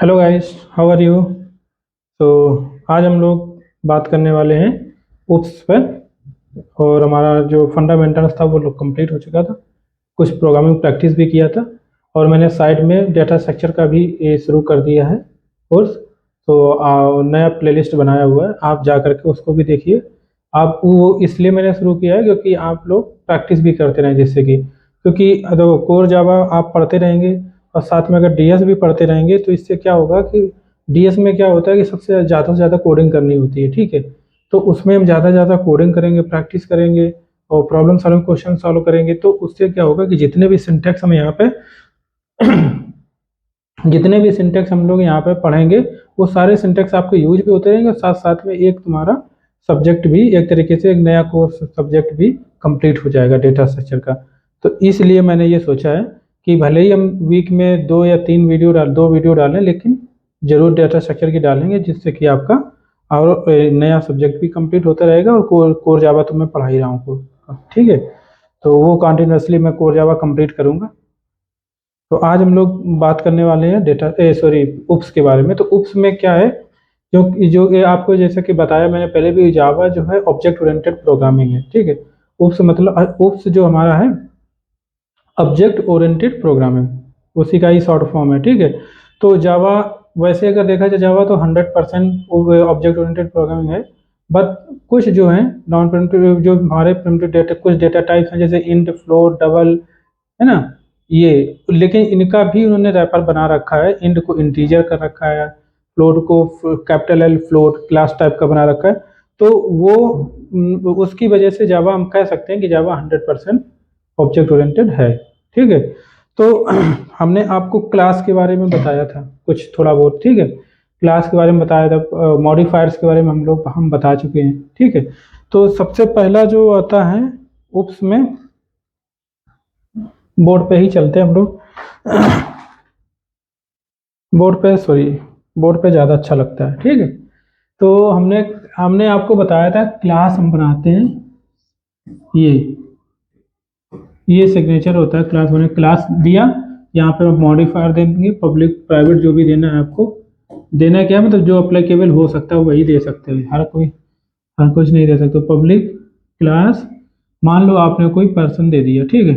Hello guys, how are you. तो आज हम लोग बात करने वाले हैं उप्स पे। और हमारा जो फंडामेंटल्स था वो लोग कंप्लीट हो चुका था। कुछ प्रोग्रामिंग प्रैक्टिस भी किया था। और मैंने साइड में डेटा स्ट्रक्चर का भी ये शुरू कर दिया है कोर्स। तो नया प्लेलिस्ट बनाया हुआ है, आप जा करके उसको भी देखिए। आप वो इसलिए मैंने शुरू किया है क्योंकि आप लोग प्रैक्टिस भी करते रहें, जिससे कि क्योंकि तो कोर जावा आप पढ़ते रहेंगे और साथ में अगर डीएस भी पढ़ते रहेंगे तो इससे क्या होगा कि डीएस में क्या होता है कि सबसे ज़्यादा से ज़्यादा कोडिंग करनी होती है, ठीक है। तो उसमें हम ज़्यादा से ज़्यादा कोडिंग करेंगे, प्रैक्टिस करेंगे और प्रॉब्लम सॉल्विंग क्वेश्चन सॉल्व करेंगे, तो उससे क्या होगा कि जितने भी सिंटैक्स हम यहाँ पे जितने भी सिंटैक्स हम लोग यहाँ पे पढ़ेंगे वो सारे सिंटैक्स आपके यूज भी होते रहेंगे और साथ साथ में एक तुम्हारा सब्जेक्ट भी, एक तरीके से एक नया कोर्स सब्जेक्ट भी कंप्लीट हो जाएगा डेटा स्ट्रक्चर का। तो इसलिए मैंने ये सोचा है कि भले ही हम वीक में 2 वीडियो डालें, लेकिन जरूर डेटा स्ट्रक्चर की डालेंगे, जिससे कि आपका और नया सब्जेक्ट भी कंप्लीट होता रहेगा। और कोर जावा तो मैं पढ़ा ही रहा हूँ, ठीक है। तो वो कंटिन्यूसली मैं कोर जावा कंप्लीट करूँगा। तो आज हम लोग बात करने वाले हैं उप्स के बारे में। तो उप्स में क्या है, जो ये आपको जैसे कि बताया मैंने पहले भी, जावा जो है ऑब्जेक्ट ओरिएंटेड प्रोग्रामिंग है, ठीक है। उप्स मतलब उप्स जो हमारा है ऑब्जेक्ट ओरिएंटेड प्रोग्रामिंग, उसी का ही शॉर्ट फॉर्म है, ठीक है। तो जावा, वैसे अगर देखा जाए जावा तो 100% ऑब्जेक्ट ओरिएंटेड प्रोग्रामिंग है। बट कुछ जो है नॉन प्रिमिटिव, जो हमारे प्रिमिटिव डेटा, कुछ डेटा टाइप्स हैं जैसे इंट, फ्लोट, डबल, है ना, ये, लेकिन इनका भी उन्होंने रैपर बना रखा है। इंट को इंटीजर कर रखा है, फ्लोट को capital L float class type का बना रखा है। तो वो उसकी वजह से जावा हम कह सकते हैं कि जावा 100% ऑब्जेक्ट ओरिएंटेड है, ठीक है। तो हमने आपको क्लास के बारे में बताया था कुछ थोड़ा बहुत, ठीक है। क्लास के बारे में बताया था, मॉडिफायर्स के बारे में हम बता चुके हैं, ठीक है। तो सबसे पहला जो आता है उप्स में, बोर्ड पे ही चलते हैं हम लोग। बोर्ड पे ज़्यादा अच्छा लगता है, ठीक है। तो हमने हमने आपको बताया था क्लास हम बनाते हैं, ये ये सिग्नेचर होता है क्लास बने। क्लास दिया, यहाँ पे मॉडिफायर देंगे, पब्लिक प्राइवेट जो भी देना है आपको। देना क्या है, मतलब जो अप्लीकेबल हो सकता है वही दे सकते हैं, हर कुछ नहीं दे सकते। पब्लिक क्लास, मान लो आपने कोई पर्सन दे दिया, ठीक है,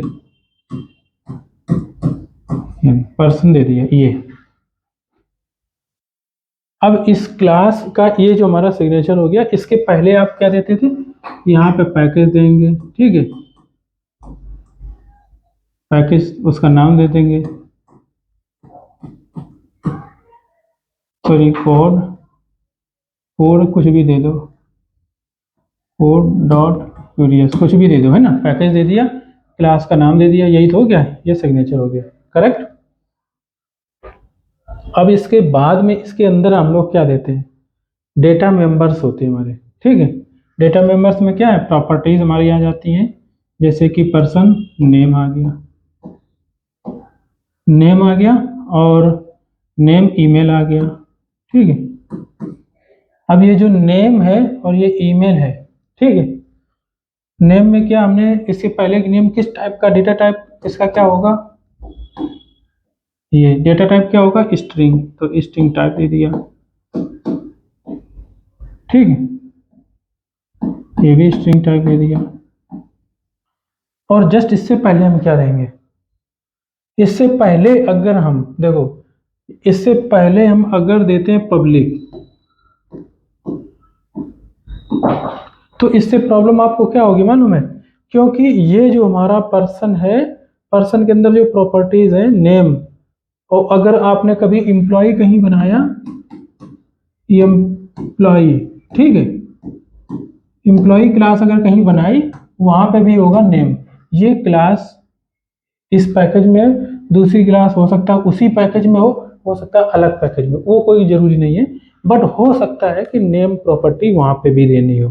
पर्सन दे दिया ये। अब इस क्लास का ये जो हमारा सिग्नेचर हो गया, इसके पहले आप क्या देते थे, यहाँ पे पैकेज देंगे, ठीक है। पैकेज उसका नाम दे देंगे, सॉरी कोड, कोड कुछ भी दे दो, कोड डॉट क्यूरियस कुछ भी दे दो, है ना। पैकेज दे दिया, क्लास का नाम दे दिया, यही तो हो गया, ये सिग्नेचर हो गया, करेक्ट। अब इसके बाद में इसके अंदर हम लोग क्या देते हैं, डेटा मेंबर्स होते हैं हमारे, ठीक है। डेटा मेंबर्स में क्या है, प्रॉपर्टीज हमारी आ जाती हैं, जैसे कि पर्सन नेम आ गया, नेम आ गया, और नेम ईमेल आ गया, ठीक है। अब ये जो नेम है और ये ईमेल है, ठीक है। नेम में क्या, हमने इसके पहले नेम किस टाइप का, डेटा टाइप इसका क्या होगा, ये डेटा टाइप क्या होगा, स्ट्रिंग, तो स्ट्रिंग टाइप दे दिया, ठीक है। ये भी स्ट्रिंग टाइप दे दिया। और जस्ट इससे पहले हम क्या देंगे, इससे पहले अगर हम देखो, इससे पहले हम अगर देते हैं पब्लिक, तो इससे प्रॉब्लम आपको क्या होगी मालूम है, क्योंकि ये जो हमारा पर्सन है, पर्सन के अंदर जो प्रॉपर्टीज है नेम, और अगर आपने कभी इम्प्लॉय कहीं बनाया, एम्प्लॉय, ठीक है, इम्प्लॉय क्लास अगर कहीं बनाई, वहां पे भी होगा नेम। ये क्लास इस पैकेज में दूसरी क्लास हो सकता है, उसी पैकेज में हो सकता है अलग पैकेज में, वो कोई जरूरी नहीं है। बट हो सकता है कि नेम प्रॉपर्टी वहां पे भी देनी हो,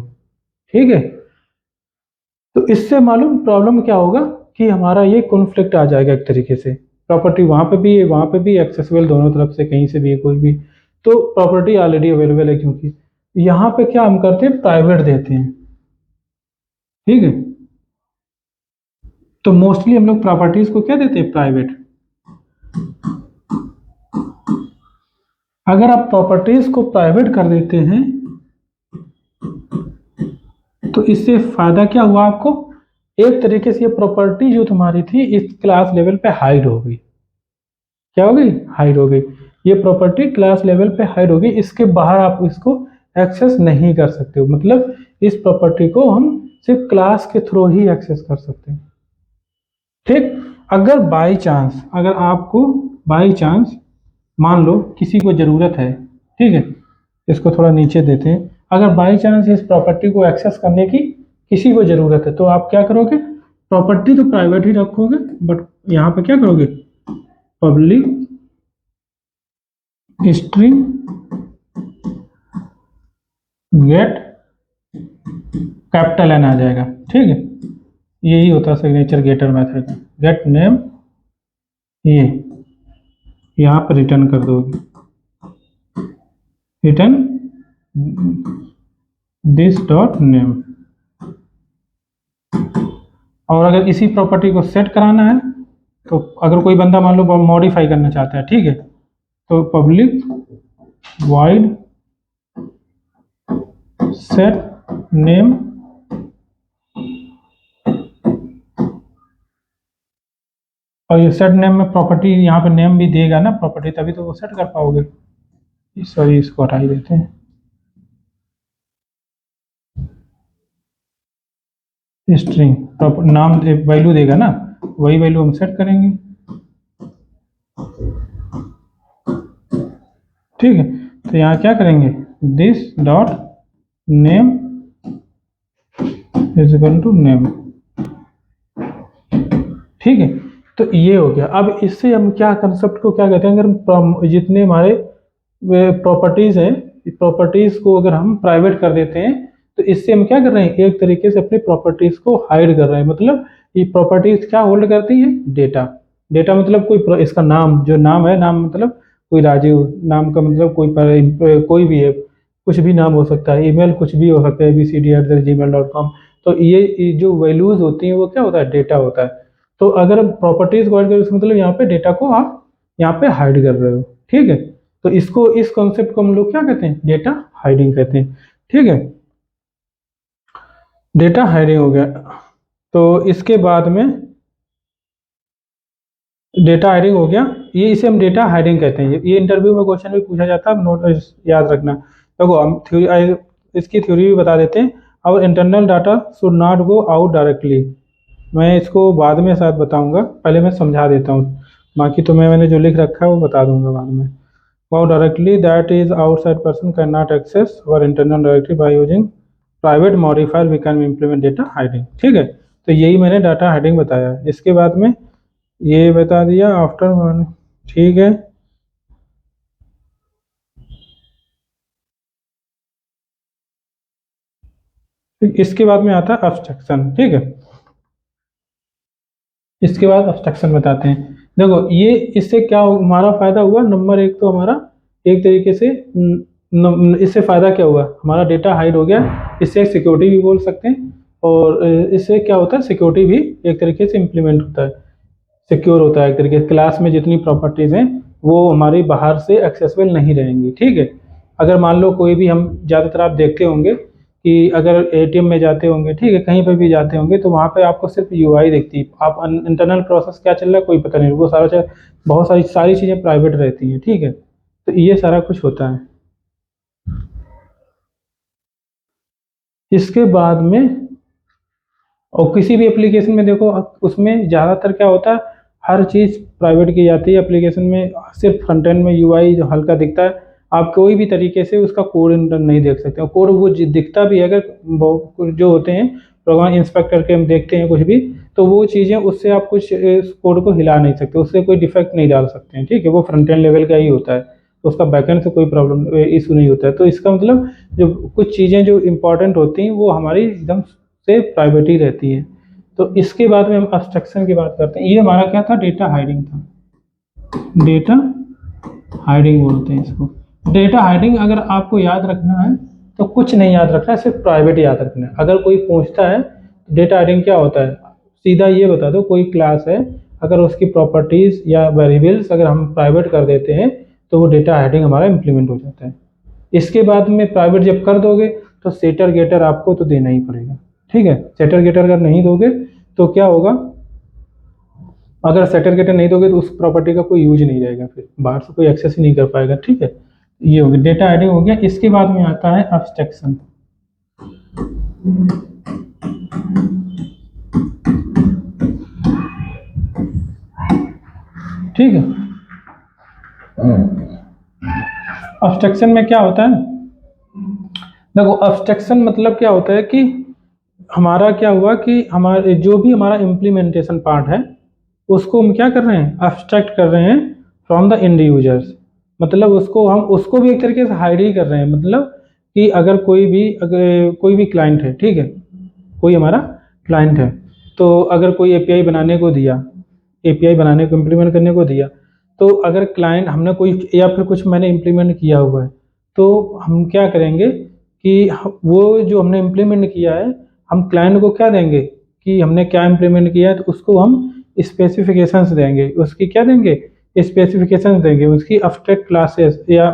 ठीक है। तो इससे मालूम प्रॉब्लम क्या होगा कि हमारा ये कॉन्फ्लिक्ट आ जाएगा एक तरीके से, प्रॉपर्टी वहां पे भी है, वहां पे भी एक्सेसिबल, दोनों तरफ से कहीं से भी है कोई भी, तो प्रॉपर्टी ऑलरेडी अवेलेबल है। क्योंकि यहाँ पे क्या हम करते हैं, प्राइवेट देते हैं, ठीक है। तो मोस्टली हम लोग प्रॉपर्टीज को क्या देते हैं, प्राइवेट। अगर आप प्रॉपर्टीज को प्राइवेट कर देते हैं तो इससे फायदा क्या हुआ आपको, एक तरीके से ये प्रॉपर्टी जो तुम्हारी थी इस क्लास लेवल पे हाइड हो गई। क्या हो गई, हाइड हो गई। ये प्रॉपर्टी क्लास लेवल पे हाइड हो गई, इसके बाहर आप इसको एक्सेस नहीं कर सकते हो। मतलब इस प्रॉपर्टी को हम सिर्फ क्लास के थ्रू ही एक्सेस कर सकते हैं। ठीक, अगर बाई चांस, अगर आपको बाई चांस मान लो किसी को ज़रूरत है, ठीक है, इसको थोड़ा नीचे देते हैं, अगर बाई चांस इस प्रॉपर्टी को एक्सेस करने की किसी को ज़रूरत है तो आप क्या करोगे, प्रॉपर्टी तो प्राइवेट ही रखोगे बट यहाँ पे क्या करोगे, public string get capital N आ जाएगा। ठीक है, यही होता है सिग्नेचर गेटर मेथड का। गेट नेम ये यहाँ पर रिटर्न कर दोगे, रिटर्न दिस डॉट नेम। और अगर इसी प्रॉपर्टी को सेट कराना है तो अगर कोई बंदा मान लो मॉडिफाई करना चाहता है, ठीक है, तो पब्लिक वाइड सेट नेम और ये सेट नेम में प्रॉपर्टी यहाँ पे नेम भी देगा ना प्रॉपर्टी, तभी तो वो सेट कर पाओगे। सॉरी, इसको हटा ही देते हैं। स्ट्रिंग नाम वैल्यू देगा ना, वही वैल्यू हम सेट करेंगे। ठीक है, तो यहाँ क्या करेंगे, this dot name is equal to name. ठीक है, तो ये हो गया। अब इससे हम क्या कंसेप्ट को क्या कहते हैं, अगर हम जितने हमारे प्रॉपर्टीज हैं, प्रॉपर्टीज को अगर हम प्राइवेट कर देते हैं तो इससे हम क्या कर रहे हैं, एक तरीके से अपनी प्रॉपर्टीज को हाइड कर रहे हैं। मतलब ये प्रॉपर्टीज क्या होल्ड करती है, डेटा। डेटा मतलब कोई इसका नाम, जो नाम है, नाम मतलब कोई राजीव नाम का मतलब कोई भी है, कुछ भी नाम हो सकता है, ईमेल कुछ भी हो सकता है, abcd@gmail.com। तो ये जो वैल्यूज होती हैं वो क्या होता है, डेटा होता है। तो अगर प्रॉपर्टीज को हाइड करो इसका मतलब यहाँ पे डेटा को आप यहाँ पे हाइड कर रहे हो। ठीक है, तो इसको, इस कॉन्सेप्ट को हम लोग क्या कहते हैं, डेटा हाइडिंग कहते हैं। ठीक है, डेटा हाइडिंग हो गया। तो इसके बाद में डेटा हाइडिंग हो गया, ये इसे हम डेटा हाइडिंग कहते हैं। ये इंटरव्यू में क्वेश्चन भी पूछा जाता है, नोट याद रखना। देखो हम थ्योरी, इसकी थ्योरी भी बता देते हैं। और internal data should not go out directly. मैं इसको बाद में शायद बताऊंगा, पहले मैं समझा देता हूँ, बाकी तो मैंने जो लिख रखा है वो बता दूंगा बाद में। Wow, directly that is outside person cannot access our internal directory by using private modifier we can implement data hiding। ठीक है, तो यही मैंने डाटा हाइडिंग बताया। इसके बाद में ये बता दिया आफ्टर। ठीक है, इसके बाद में आता है अब्स्ट्रक्शन। ठीक है, इसके बाद अब्स्ट्रक्शन बताते हैं। देखो ये इससे क्या हमारा फायदा हुआ, नंबर एक तो हमारा एक तरीके से इससे फायदा क्या हुआ, हमारा डेटा हाइड हो गया। इससे सिक्योरिटी भी बोल सकते हैं, और इससे क्या होता है, सिक्योरिटी भी एक तरीके से इम्प्लीमेंट होता है, सिक्योर होता है एक तरीके से। क्लास में जितनी प्रॉपर्टीज हैं वो हमारी बाहर से एक्सेसिबल नहीं रहेंगी। ठीक है, अगर मान लो कोई भी, हम ज़्यादातर आप देखते होंगे कि अगर एटीएम में जाते होंगे, ठीक है, कहीं पर भी जाते होंगे तो वहाँ पे आपको सिर्फ यूआई दिखती है। आप इंटरनल प्रोसेस क्या चल रहा है कोई पता नहीं, वो सारा बहुत सारी चीज़ें प्राइवेट रहती हैं। ठीक है, तो ये सारा कुछ होता है। इसके बाद में, और किसी भी एप्लीकेशन में देखो उसमें ज़्यादातर क्या होता है, हर चीज़ प्राइवेट की जाती है एप्लीकेशन में। सिर्फ फ्रंट एंड में यूआई जो हल्का दिखता है, आप कोई भी तरीके से उसका कोड नहीं देख सकते हो। कोड वो दिखता भी है, अगर जो होते हैं प्रोग्राम इंस्पेक्टर के हम देखते हैं कुछ भी, तो वो चीज़ें उससे आप कुछ कोड को हिला नहीं सकते, उससे कोई डिफेक्ट नहीं डाल सकते हैं। ठीक है, वो फ्रंट एंड लेवल का ही होता है, तो उसका बैकएंड से कोई प्रॉब्लम इशू नहीं होता है। तो इसका मतलब जो कुछ चीज़ें जो इंपॉर्टेंट होती हैं वो हमारी एकदम से प्राइवेट ही रहती है। तो इसके बाद में हम अब्स्ट्रक्शन की बात करते हैं। ये हमारा क्या था, डेटा हाइडिंग था, डेटा हाइडिंग बोलते हैं इसको। डेटा हाइडिंग अगर आपको याद रखना है तो कुछ नहीं याद रखना है, सिर्फ प्राइवेट याद रखना है। अगर कोई पूछता है डेटा हाइडिंग क्या होता है, सीधा ये बता दो, कोई क्लास है, अगर उसकी प्रॉपर्टीज या वेरिएबल्स अगर हम प्राइवेट कर देते हैं तो वो डेटा हेडिंग हमारा इम्प्लीमेंट हो जाता है। इसके बाद में प्राइवेट जब कर दोगे तो सेटर गेटर आपको तो देना ही पड़ेगा, ठीक है। सेटर गेटर अगर नहीं दोगे तो क्या होगा, अगर सेटर गेटर नहीं दोगे तो उस प्रॉपर्टी का कोई यूज नहीं रहेगा, फिर बाहर से कोई एक्सेस ही नहीं कर पाएगा, ठीक है। ये हो गया डेटा हेडिंग हो गया। इसके बाद में आता है अब्स्ट्रैक्शन। ठीक है, अब्स्ट्रैक्शन में क्या होता है, देखो अब्स्ट्रैक्शन मतलब क्या होता है कि हमारा क्या हुआ कि हमारे जो भी हमारा इम्प्लीमेंटेशन पार्ट है उसको हम क्या कर रहे हैं, अब्स्ट्रैक्ट कर रहे हैं फ्रॉम द एंड यूजर्स। मतलब उसको हम उसको भी एक तरीके से हाइड ही कर रहे हैं। मतलब कि अगर कोई भी क्लाइंट है, ठीक है, कोई हमारा क्लाइंट है, तो अगर कोई एपीआई बनाने को दिया, एपीआई बनाने को इम्प्लीमेंट करने को दिया, तो अगर क्लाइंट हमने कोई या फिर कुछ मैंने इम्प्लीमेंट किया हुआ है, तो हम क्या करेंगे कि वो जो हमने इम्प्लीमेंट किया है हम क्लाइंट को क्या देंगे कि हमने क्या इम्प्लीमेंट किया है, तो उसको हम स्पेसिफिकेशंस देंगे, उसकी क्या देंगे, स्पेसिफिकेशंस देंगे, उसकी अब्स्ट्रैक्ट क्लासेस या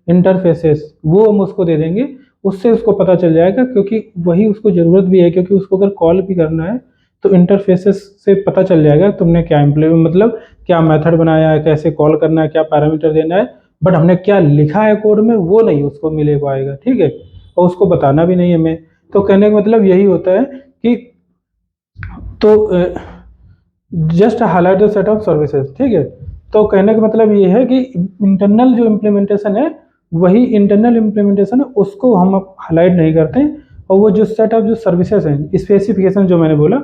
इंटरफेसेस वो हम उसको दे देंगे। उससे उसको पता चल जाएगा, क्योंकि वही उसको ज़रूरत भी है, क्योंकि उसको अगर कॉल भी करना है तो इंटरफेसेस से पता चल जाएगा तुमने क्या इम्प्लीमेंट, मतलब क्या मेथड बनाया है, कैसे कॉल करना है, क्या पैरामीटर देना है। बट हमने क्या लिखा है कोड में वो नहीं उसको मिले पाएगा, ठीक है, और उसको बताना भी नहीं हमें। तो कहने का मतलब यही होता है कि तो just highlight the set of services, ठीक है। तो कहने का मतलब ये है कि इंटरनल जो इम्प्लीमेंटेशन है वही इंटरनल इम्प्लीमेंटेशन है, उसको हम हाईलाइट नहीं करते हैं। और वो जो सेट ऑफ जो सर्विसेज हैं, स्पेसिफिकेशन जो मैंने बोला,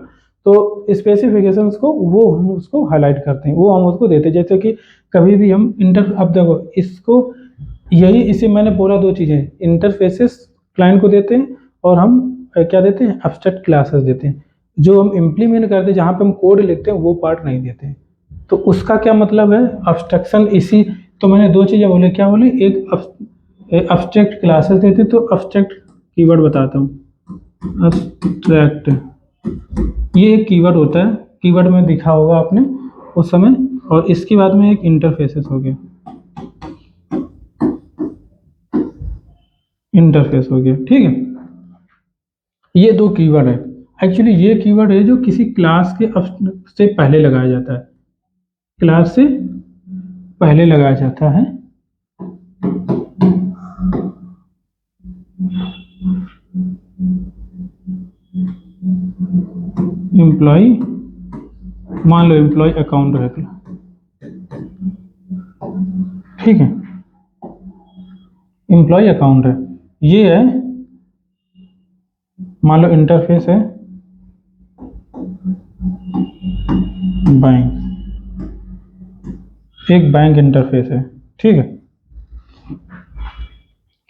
तो स्पेसिफिकेशंस को वो हम उसको हाईलाइट करते हैं, वो हम उसको देते हैं। जैसे कि कभी भी हम अब देखो इसको, यही इसे मैंने बोला दो चीज़ें, इंटरफेसेस क्लाइंट को देते हैं और हम क्या देते हैं, एब्स्ट्रैक्ट क्लासेस देते हैं। जो हम इम्प्लीमेंट करते हैं, जहाँ पे हम कोड लिखते हैं, वो पार्ट नहीं देते हैं। तो उसका क्या मतलब है, अब्स्ट्रैक्शन इसी, तो मैंने दो चीज़ें बोले, क्या बोले, एक अब्स्ट्रैक्ट क्लासेस देते हैं, तो अब्स्ट्रैक्ट कीवर्ड बताता हूँ, अब्स्ट्रैक्ट ये एक कीवर्ड होता है, कीवर्ड में दिखा होगा आपने उस समय। और इसके बाद में एक इंटरफेसेस हो गया, इंटरफेस हो गया, ठीक है। ये दो कीवर्ड है। एक्चुअली ये कीवर्ड है जो किसी क्लास के से पहले लगाया जाता है, क्लास से पहले लगाया जाता है। एम्प्लॉय, मान लो एम्प्लॉय अकाउंट है, ठीक है, एम्प्लॉय अकाउंट है, ये है, मान लो इंटरफेस है बैंक, एक बैंक इंटरफेस है, ठीक है,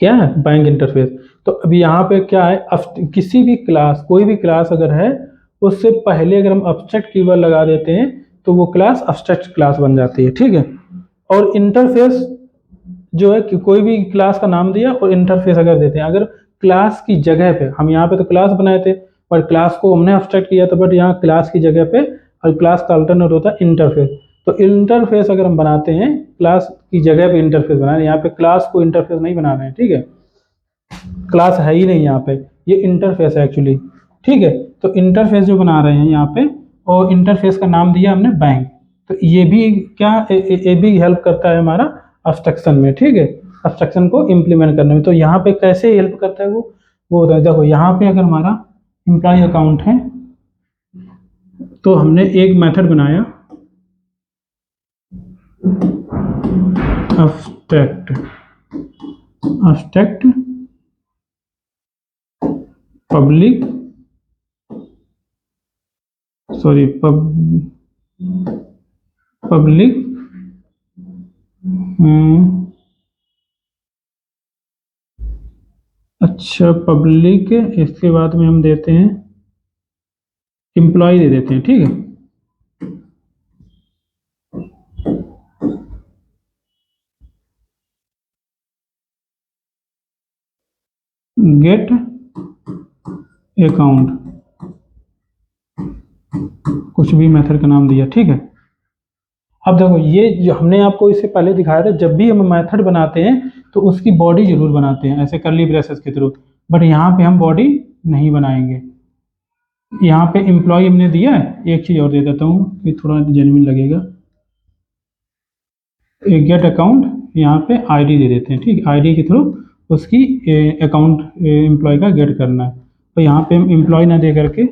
क्या है, बैंक इंटरफेस। तो अभी यहाँ पे क्या है, किसी भी क्लास, कोई भी क्लास अगर है, उससे पहले अगर हम अब्स्ट्रैक्ट कीवर्ड लगा देते हैं तो वो क्लास अब्स्ट्रैक्ट क्लास बन जाती है, ठीक है। और इंटरफेस जो है कि कोई भी क्लास का नाम दिया और इंटरफेस अगर देते हैं, अगर क्लास की जगह पे, हम यहाँ पे तो क्लास बनाए थे पर क्लास को हमने अब्स्ट्रैक्ट किया था, बट यहाँ क्लास की जगह पे और क्लास का अल्टरनेट होता है इंटरफेस। तो इंटरफेस अगर हम बनाते हैं, क्लास की जगह पे इंटरफेस बना रहे हैं, यहाँ पे क्लास को इंटरफेस नहीं बना रहे हैं, ठीक है, क्लास है ही नहीं यहाँ पे, ये इंटरफेस है एक्चुअली, ठीक है। तो इंटरफेस जो बना रहे हैं यहाँ पे, और इंटरफेस का नाम दिया हमने बैंक, तो ये भी क्या, ये भी हेल्प करता है हमारा अब्स्ट्रैक्शन में, ठीक है, अब्स्ट्रैक्शन को इम्प्लीमेंट करने में। तो यहाँ पे कैसे हेल्प करता है वो होता है, देखो यहाँ पे अगर हमारा एम्प्लॉय अकाउंट है तो हमने एक मेथड बनाया abstract, abstract public, sorry public अच्छा पब्लिक, इसके बाद में हम देते हैं एम्प्लॉय दे देते हैं, ठीक है। गेट अकाउंट, कुछ भी मेथड का नाम दिया, ठीक है। अब देखो ये जो हमने आपको इससे पहले दिखाया था, जब भी हम मेथड बनाते हैं तो उसकी बॉडी जरूर बनाते हैं ऐसे करली ब्रेसेस के थ्रू, बट यहाँ पे हम बॉडी नहीं बनाएंगे। यहाँ पे एम्प्लॉय हमने दिया है, एक चीज़ और दे देता हूँ कि थोड़ा जेन्युइन लगेगा, गेट अकाउंट यहाँ पे आईडी दे देते हैं, ठीक है, आईडी के थ्रू उसकी अकाउंट एम्प्लॉय का गेट करना है। तो यहाँ पे हम एम्प्लॉय ना दे करके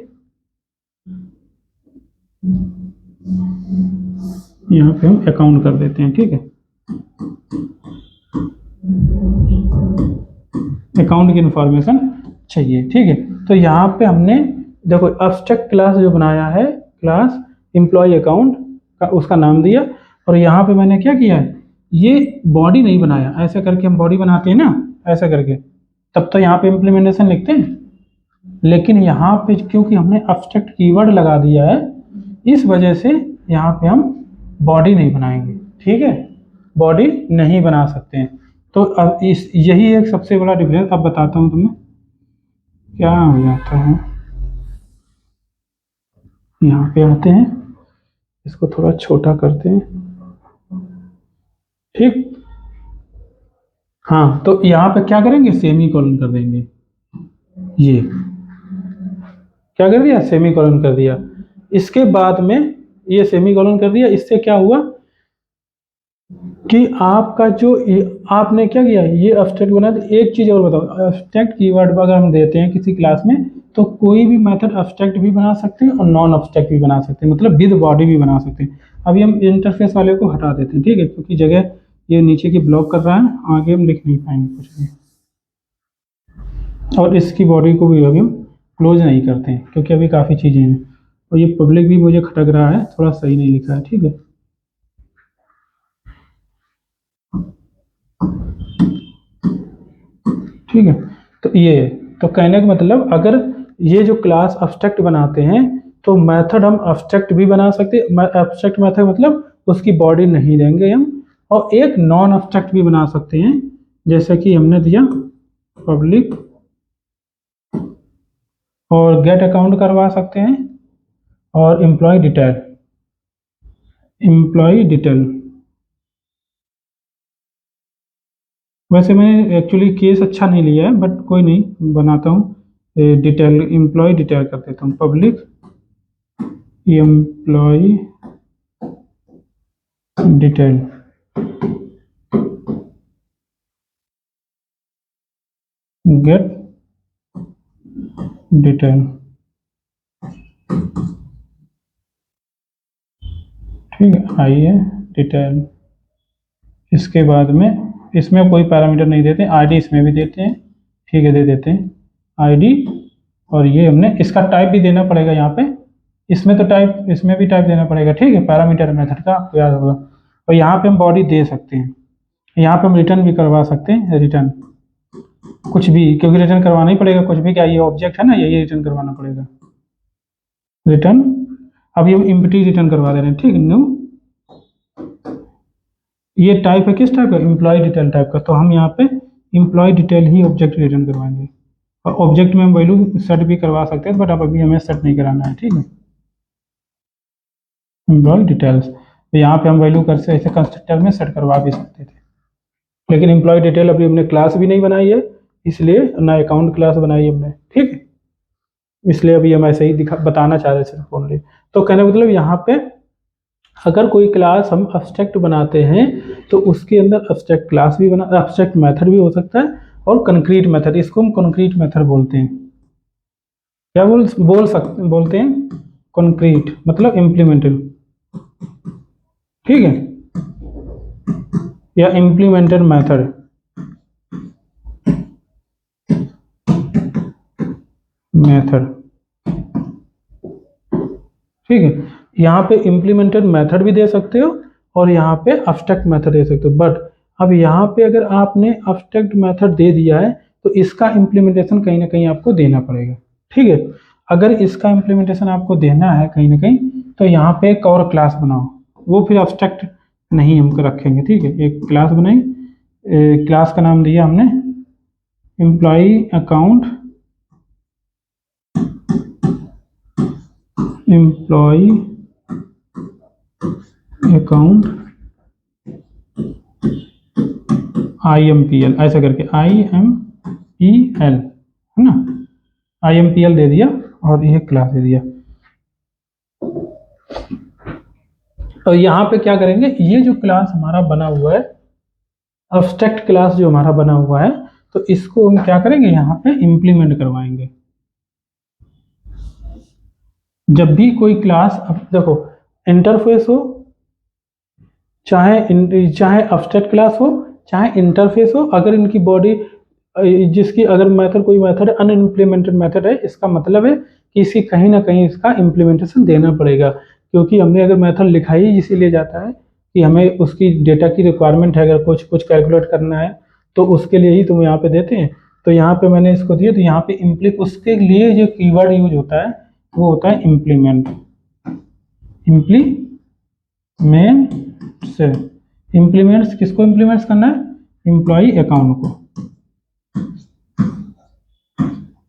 यहाँ पे हम अकाउंट कर देते हैं, ठीक है, अकाउंट की इंफॉर्मेशन चाहिए, ठीक है। तो यहाँ पे हमने देखो अब्स्ट्रैक्ट क्लास जो बनाया है, क्लास एम्प्लॉय अकाउंट का उसका नाम दिया, और यहाँ पे मैंने क्या किया है, ये बॉडी नहीं बनाया, ऐसे करके हम बॉडी बनाते हैं ना, ऐसे करके, तब तो यहाँ पे इम्प्लीमेंटेशन लिखते हैं, लेकिन यहाँ पे क्योंकि हमने अब्स्ट्रैक्ट कीवर्ड लगा दिया है, इस वजह से यहाँ पे हम बॉडी नहीं बनाएंगे, ठीक है, बॉडी नहीं बना सकते हैं। तो अब इस यही एक सबसे बड़ा डिफरेंस। अब बताता हूँ तुम्हें क्या हो जाता है। यहाँ पे आते हैं, इसको थोड़ा छोटा करते हैं, ठीक। हाँ, तो यहाँ पे क्या करेंगे, सेमी कोलन कर देंगे, ये क्या कर दिया, सेमी कोलन कर दिया। इसके बाद में ये सेमी कोलन कर दिया, इससे क्या हुआ कि आपका जो आपने क्या किया, ये अब्स्ट्रैक्ट बना दिया। एक चीज़ और बताओ, अब्स्ट्रैक्ट कीवर्ड अगर हम देते हैं किसी क्लास में, तो कोई भी मेथड अब्स्ट्रैक्ट भी बना सकते हैं और नॉन अब्स्ट्रैक्ट भी बना सकते हैं, मतलब विद बॉडी भी बना सकते हैं। अभी हम इंटरफेस वाले को हटा देते हैं, ठीक है, क्योंकि जगह ये नीचे की ब्लॉक कर रहा है, आगे हम लिख नहीं पाएंगे कुछ भी, और इसकी बॉडी को भी अभी हम क्लोज नहीं करते हैं क्योंकि अभी काफ़ी चीज़ें हैं, और ये पब्लिक भी मुझे खटक रहा है, थोड़ा सही नहीं लिखा है, ठीक है। ठीक है, तो ये, तो कहने का मतलब अगर ये जो क्लास अब्स्ट्रैक्ट बनाते हैं तो मेथड हम अब्स्ट्रैक्ट भी बना सकते हैं, अब्स्ट्रैक्ट मेथड मतलब उसकी बॉडी नहीं देंगे हम, और एक नॉन अब्स्ट्रैक्ट भी बना सकते हैं, जैसे कि हमने दिया पब्लिक, और गेट अकाउंट करवा सकते हैं, और एम्प्लॉय डिटेल, एम्प्लॉय डिटेल। वैसे मैंने एक्चुअली केस अच्छा नहीं लिया है, बट कोई नहीं, बनाता हूँ डिटेल, एम्प्लॉय डिटेल कर देता हूँ, public employee detail, get detail, ठीक है, आइए डिटेल। इसके बाद में इसमें कोई पैरामीटर नहीं देते, आईडी इसमें भी देते हैं, ठीक है, दे देते हैं आईडी, और ये हमने इसका टाइप भी देना पड़ेगा यहाँ पे, इसमें तो टाइप, इसमें भी टाइप देना पड़ेगा, ठीक है, पैरामीटर मेथड का आपको याद होगा। और यहाँ पे हम बॉडी दे सकते हैं, यहाँ पे हम रिटर्न भी करवा सकते हैं, रिटर्न कुछ भी, क्योंकि रिटर्न करवाना ही पड़ेगा कुछ भी, क्या ये ऑब्जेक्ट है ना, यही रिटर्न करवाना पड़ेगा, रिटर्न। अभी हम एम्प्टी रिटर्न करवा दे रहे हैं, ठीक है, न्यू, ये टाइप है किस टाइप का, एम्प्लॉय डिटेल टाइप का, तो हम यहाँ पे एम्प्लॉय डिटेल ही ऑब्जेक्ट रिटर्न करवाएंगे, और ऑब्जेक्ट में हम वैल्यू सेट भी करवा सकते हैं, बट अब अभी हमें सेट नहीं कराना है, ठीक है, एम्प्लॉय डिटेल्स। तो यहाँ पे हम वैल्यू कर से ऐसे कंस्ट्रक्टर में सेट करवा भी सकते थे, लेकिन एम्प्लॉय डिटेल अभी हमने क्लास भी नहीं बनाई है, इसलिए ना अकाउंट क्लास बनाई हमने, ठीक है, इसलिए अभी हम ऐसे ही बताना चाह रहे सिर्फ ओनली। तो कहने का मतलब यहाँ पे अगर कोई क्लास हम अब्स्ट्रैक्ट बनाते हैं तो उसके अंदर अब्स्ट्रैक्ट क्लास भी बना, अब्स्ट्रैक्ट मेथड भी हो सकता है, और कंक्रीट मेथड, इसको हम कंक्रीट मेथड बोलते हैं, क्या बोलते हैं, कंक्रीट मतलब इम्प्लीमेंटेड, ठीक है, या इम्प्लीमेंटेड मेथड, ठीक है। यहाँ पे इम्प्लीमेंटेड मेथड भी दे सकते हो, और यहाँ पे अब्स्ट्रैक्ट मेथड दे सकते हो, बट अब यहाँ पे अगर आपने अब्स्ट्रैक्ट मेथड दे दिया है तो इसका इम्प्लीमेंटेशन कहीं ना कहीं आपको देना पड़ेगा, ठीक है। अगर इसका इम्प्लीमेंटेशन आपको देना है कहीं ना कहीं, तो यहाँ पे एक और क्लास बनाओ, वो फिर अब्स्ट्रैक्ट नहीं हम रखेंगे, ठीक है, एक क्लास बनाई, क्लास का नाम दिया हमने employee account, employee account IMPL ऐसा करके IMPL है ना, IMPL दे दिया और ये क्लास दे दिया। तो यहाँ पे क्या करेंगे, ये जो क्लास हमारा बना हुआ है, अब्स्ट्रैक्ट क्लास जो हमारा बना हुआ है, तो इसको हम क्या करेंगे, यहाँ पे इम्प्लीमेंट करवाएंगे। जब भी कोई क्लास, अब देखो इंटरफेस हो, चाहे अब्स्ट्रैक्ट क्लास हो चाहे इंटरफेस हो, अगर इनकी बॉडी जिसकी अगर मेथड कोई मेथड अनइम्प्लीमेंटेड मेथड है, इसका मतलब है कि इसी कहीं ना कहीं इसका इम्प्लीमेंटेशन देना पड़ेगा, क्योंकि हमने अगर मेथड लिखा ही इसीलिए जाता है कि हमें उसकी डेटा की रिक्वायरमेंट है, अगर कुछ कैलकुलेट करना है तो उसके लिए ही तुम यहाँ पे देते हैं। तो यहाँ पे मैंने इसको दिया, तो यहाँ पे उसके लिए जो कीवर्ड यूज होता है वो होता है इम्प्लीमेंट। इम्प्लीमेंट्स किसको इम्प्लीमेंट्स करना है, एम्प्लॉय अकाउंट को,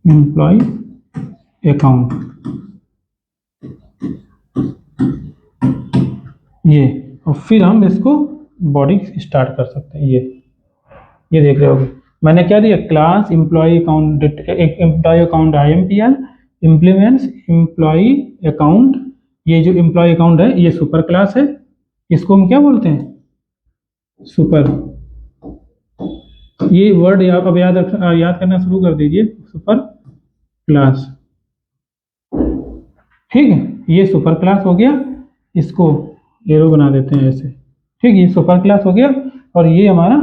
एम्प्लॉय अकाउंट ये, और फिर हम इसको बॉडी स्टार्ट कर सकते हैं। ये देख रहे होगे मैंने क्या दिया, class employee account IMPL implements employee account. ये जो एम्प्लॉय अकाउंट है ये सुपर क्लास है, इसको हम क्या बोलते हैं, सुपर। ये वर्ड आप अब याद करना शुरू कर दीजिए, सुपर क्लास। ठीक है, ये सुपर क्लास हो गया, इसको एरो बना देते हैं ऐसे। ठीक, ये सुपर क्लास हो गया, और ये हमारा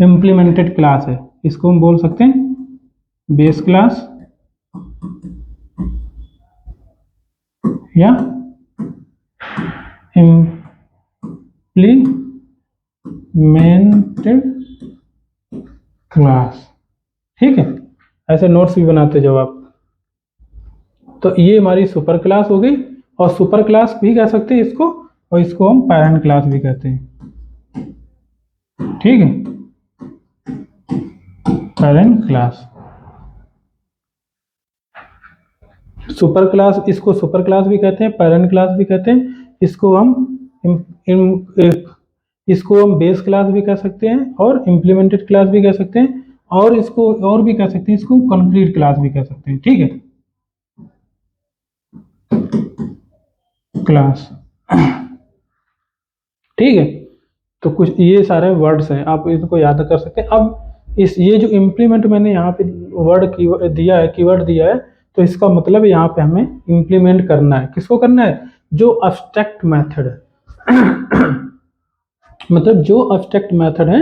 इम्प्लीमेंटेड क्लास है, इसको हम बोल सकते हैं बेस क्लास या इम्प्लीमेंटेड क्लास। ठीक है, ऐसे नोट्स भी बनाते जाओ आप। तो ये हमारी सुपर क्लास हो गई, और सुपर क्लास भी कह सकते हैं इसको, और इसको हम पैरेंट क्लास भी कहते हैं। ठीक है, पैरेंट क्लास, सुपर क्लास, इसको सुपर क्लास भी कहते हैं, पैरेंट क्लास भी कहते हैं, इसको हम बेस क्लास भी कह सकते हैं, और इम्प्लीमेंटेड क्लास भी कह सकते हैं, और इसको और भी कह सकते हैं, इसको कंक्रीट क्लास भी कह सकते हैं। ठीक है, क्लास। ठीक है, तो कुछ ये सारे वर्ड्स हैं, आप इनको याद कर सकते हैं। अब ये जो इम्प्लीमेंट मैंने यहाँ पे वर्ड दिया है, कीवर्ड दिया है, तो इसका मतलब यहाँ पे हमें इम्प्लीमेंट करना है, किसको करना है, जो अब्स्ट्रैक्ट मेथड है मतलब जो अब्स्ट्रैक्ट मेथड है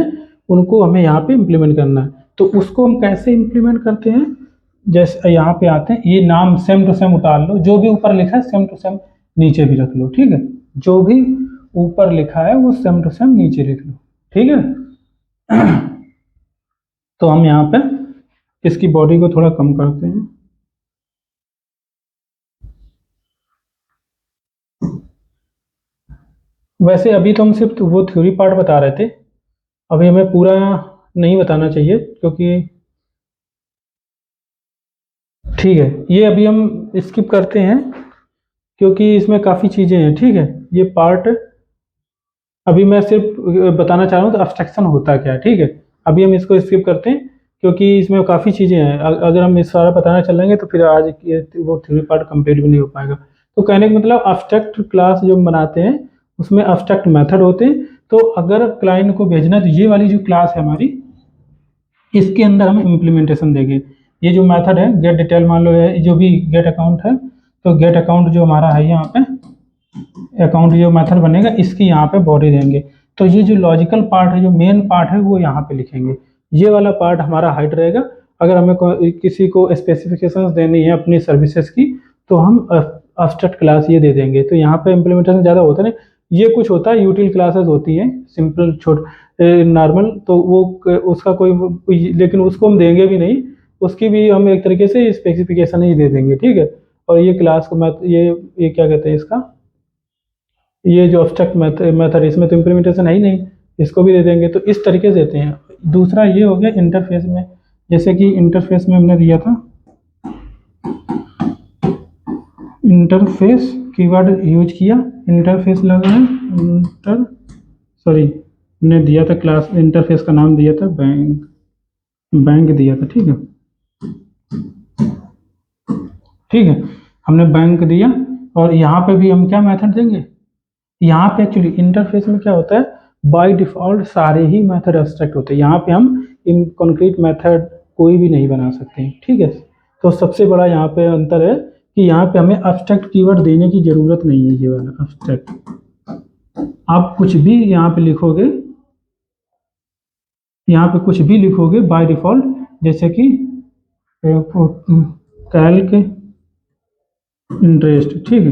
उनको हमें यहाँ पे इम्प्लीमेंट करना है। तो उसको हम कैसे इम्प्लीमेंट करते हैं, जैसे यहाँ पे आते हैं, ये नाम सेम टू सेम उतार लो, जो भी ऊपर लिखा है सेम टू सेम नीचे भी रख लो। ठीक है, जो भी ऊपर लिखा है वो सेम टू सेम नीचे लिख लो। ठीक है तो हम यहाँ पे इसकी बॉडी को थोड़ा कम करते हैं। वैसे अभी तो हम सिर्फ वो थ्योरी पार्ट बता रहे थे, अभी हमें पूरा नहीं बताना चाहिए, क्योंकि ठीक है, ये अभी हम स्किप करते हैं क्योंकि इसमें काफ़ी चीज़ें हैं। ठीक है, ये पार्ट अभी मैं सिर्फ बताना चाह रहा हूँ तो अब्स्ट्रक्शन होता क्या है। ठीक है, अभी हम इसको स्किप करते हैं क्योंकि इसमें काफ़ी चीज़ें हैं, अगर हम इस सारा बताना चलेंगे तो फिर आज वो थ्योरी पार्ट कंप्लीट भी नहीं हो पाएगा। तो कहने का मतलब अब्स्ट्रैक्ट क्लास जो हम बनाते हैं उसमें अब्स्ट्रैक्ट मेथड होते हैं। तो अगर क्लाइंट को भेजना है तो ये वाली जो क्लास है हमारी, इसके अंदर हम इम्प्लीमेंटेशन देंगे। ये जो मेथड है गेट डिटेल, मान लो है जो भी गेट अकाउंट है, तो गेट अकाउंट जो हमारा है यहाँ पे अकाउंट जो मेथड बनेगा इसकी यहाँ पे बॉडी देंगे। तो ये जो लॉजिकल पार्ट है, जो मेन पार्ट है, वो यहाँ पे लिखेंगे। ये वाला पार्ट हमारा हाइड रहेगा। अगर हमें किसी को स्पेसिफिकेशंस देनी है अपनी सर्विसेज की, तो हम अब्स्ट्रैक्ट क्लास ये दे देंगे। तो यहाँ पे इम्प्लीमेंटेशन ज़्यादा होता नहीं, ये कुछ होता है, यूटिल क्लासेस होती हैं सिंपल नॉर्मल, तो वो उसका कोई, लेकिन उसको हम देंगे भी नहीं, उसकी भी हम एक तरीके से स्पेसिफिकेशन ही दे देंगे। ठीक है, और ये क्लास को ये क्या कहते हैं इसका, ये जो अब्स्ट्रैक्ट मेथड इसमें तो इम्प्लीमेंटेशन है ही नहीं, इसको भी दे देंगे। तो इस तरीके से देते हैं। दूसरा ये हो गया इंटरफेस में, जैसे कि इंटरफेस में हमने दिया था इंटरफेस कीवर्ड यूज किया, इंटरफेस लगा है, ने दिया था क्लास, इंटरफेस का नाम दिया था बैंक दिया था। ठीक है, ठीक है, हमने बैंक दिया। और यहाँ पे भी हम क्या मेथड देंगे, यहाँ पे एक्चुअली इंटरफेस में क्या होता है, बाय डिफॉल्ट सारे ही मेथड एब्स्ट्रैक्ट होते हैं। यहाँ पे हम इन कॉन्क्रीट मेथड कोई भी नहीं बना सकते हैं। ठीक है, तो सबसे बड़ा यहाँ पे अंतर है कि यहाँ पे हमें एब्स्ट्रैक्ट कीवर्ड देने की जरूरत नहीं है। ये वाला एब्स्ट्रैक्ट, आप कुछ भी यहाँ पे लिखोगे, यहाँ पे कुछ भी लिखोगे बाय डिफॉल्ट, जैसे कि कैल्क इंटरेस्ट। ठीक है,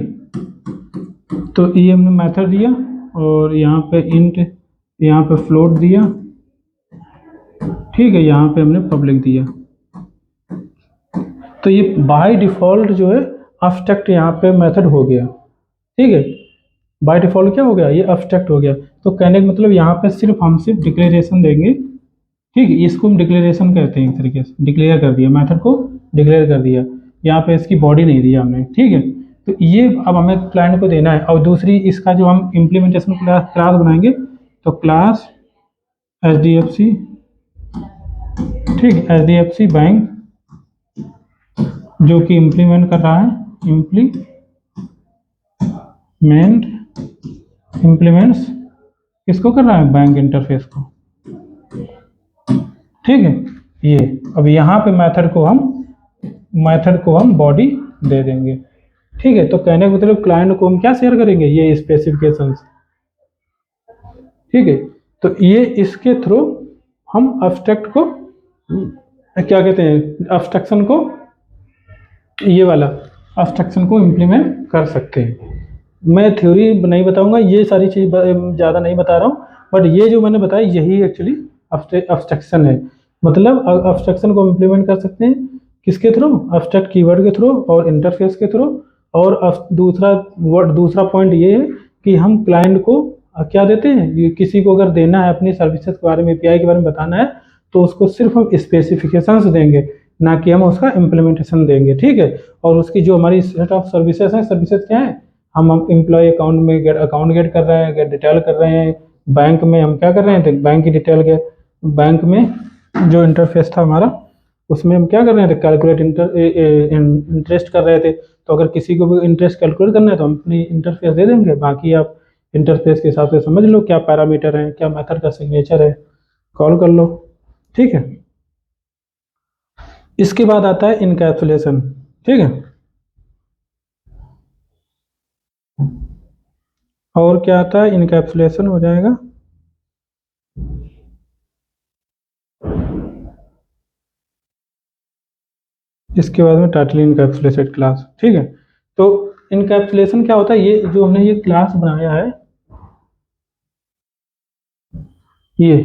तो ये हमने मेथड दिया और यहाँ पे इंट, यहाँ पे फ्लोट दिया। ठीक है, यहाँ पे हमने पब्लिक दिया। तो ये बाय डिफॉल्ट जो है एब्स्ट्रैक्ट यहाँ पे मेथड हो गया। ठीक है, बाय डिफॉल्ट क्या हो गया, ये एब्स्ट्रैक्ट हो गया। तो कहने का मतलब यहाँ पे हम सिर्फ डिक्लेरेशन देंगे। ठीक है, इसको हम डिक्लेरेशन कहते हैं, एक तरीके से डिक्लेयर कर दिया, मेथड को डिक्लेयर कर दिया। यहाँ पे इसकी बॉडी नहीं दिया हमने। ठीक है, तो ये अब हमें क्लाइंट को देना है। और दूसरी इसका जो हम इम्प्लीमेंटेशन क्लास बनाएंगे, तो क्लास HDFC, ठीक, HDFC बैंक, जो कि इम्प्लीमेंट कर रहा है, इम्प्लीमेंट्स किसको कर रहा है, बैंक इंटरफेस को। ठीक है, ये अब यहाँ पे मेथड को हम बॉडी दे देंगे। ठीक है, तो कहने का मतलब क्लाइंट को हम क्या शेयर करेंगे, ये स्पेसिफिकेशंस। ठीक है, तो ये इसके थ्रू हम एब्स्ट्रैक्ट को क्या कहते हैं, एब्स्ट्रैक्शन को, ये वाला एब्स्ट्रैक्शन को इम्प्लीमेंट कर सकते हैं। मैं थ्योरी नहीं बताऊंगा, ये सारी चीज़ ज़्यादा नहीं बता रहा हूँ, बट ये जो मैंने बताया यही एक्चुअली एब्स्ट्रैक्शन है। मतलब एब्स्ट्रैक्शन को इम्प्लीमेंट कर सकते हैं किसके थ्रू, एब्स्ट्रैक्ट कीवर्ड के थ्रू और इंटरफेस के थ्रू। और दूसरा पॉइंट ये है कि हम क्लाइंट को क्या देते हैं, किसी को अगर देना है अपनी सर्विसेज के बारे में, API के बारे में बताना है, तो उसको सिर्फ हम स्पेसिफिकेशंस देंगे, ना कि हम उसका इम्प्लीमेंटेशन देंगे। ठीक है, और उसकी जो हमारी सेट ऑफ सर्विसेज हैं, सर्विसेज क्या है, हम एम्प्लॉय अकाउंट में अकाउंट गेट कर रहे हैं, गेट डिटेल कर रहे हैं। बैंक में हम क्या कर रहे हैं, तो बैंक की डिटेल के, बैंक में जो इंटरफेस था हमारा, उसमें हम क्या कर रहे थे, कैलकुलेट इंटरेस्ट कर रहे थे। तो अगर किसी को भी इंटरेस्ट कैलकुलेट करना है तो हम अपनी इंटरफेस दे देंगे, बाकी आप इंटरफेस के हिसाब से समझ लो क्या पैरामीटर है, क्या मेथड का सिग्नेचर है, कॉल कर लो। ठीक है, इसके बाद आता है इनकैप्सुलेशन। ठीक है, और क्या आता है, इनकैप्सुलेशन हो जाएगा। इसके बाद में टाइटल इनकैप्सुलेटेड क्लास। ठीक है, तो इनकैप्सुलेशन क्या होता है, ये जो हमने ये क्लास बनाया है, ये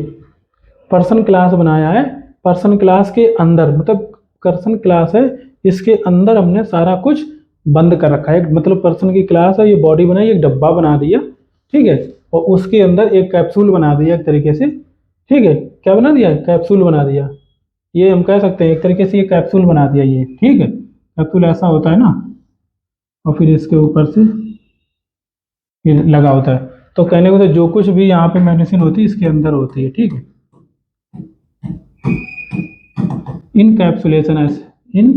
पर्सन क्लास बनाया है। पर्सन क्लास के अंदर, मतलब पर्सन क्लास है, इसके अंदर हमने सारा कुछ बंद कर रखा है। मतलब पर्सन की क्लास है, ये बॉडी बनाई, एक डब्बा बना दिया। ठीक है, और उसके अंदर एक कैप्सूल बना दिया एक तरीके से। ठीक है, क्या बना दिया, कैप्सूल बना दिया। ये हम कह सकते हैं एक तरीके से ये कैप्सूल बना दिया ये। ठीक है, कैप्सूल ऐसा होता है ना, और फिर इसके ऊपर से ये लगा होता है। तो कहने को तो जो कुछ भी यहाँ पे मेडिसिन होती है इसके अंदर होती है। ठीक है, इनकैप्सुलेशन इन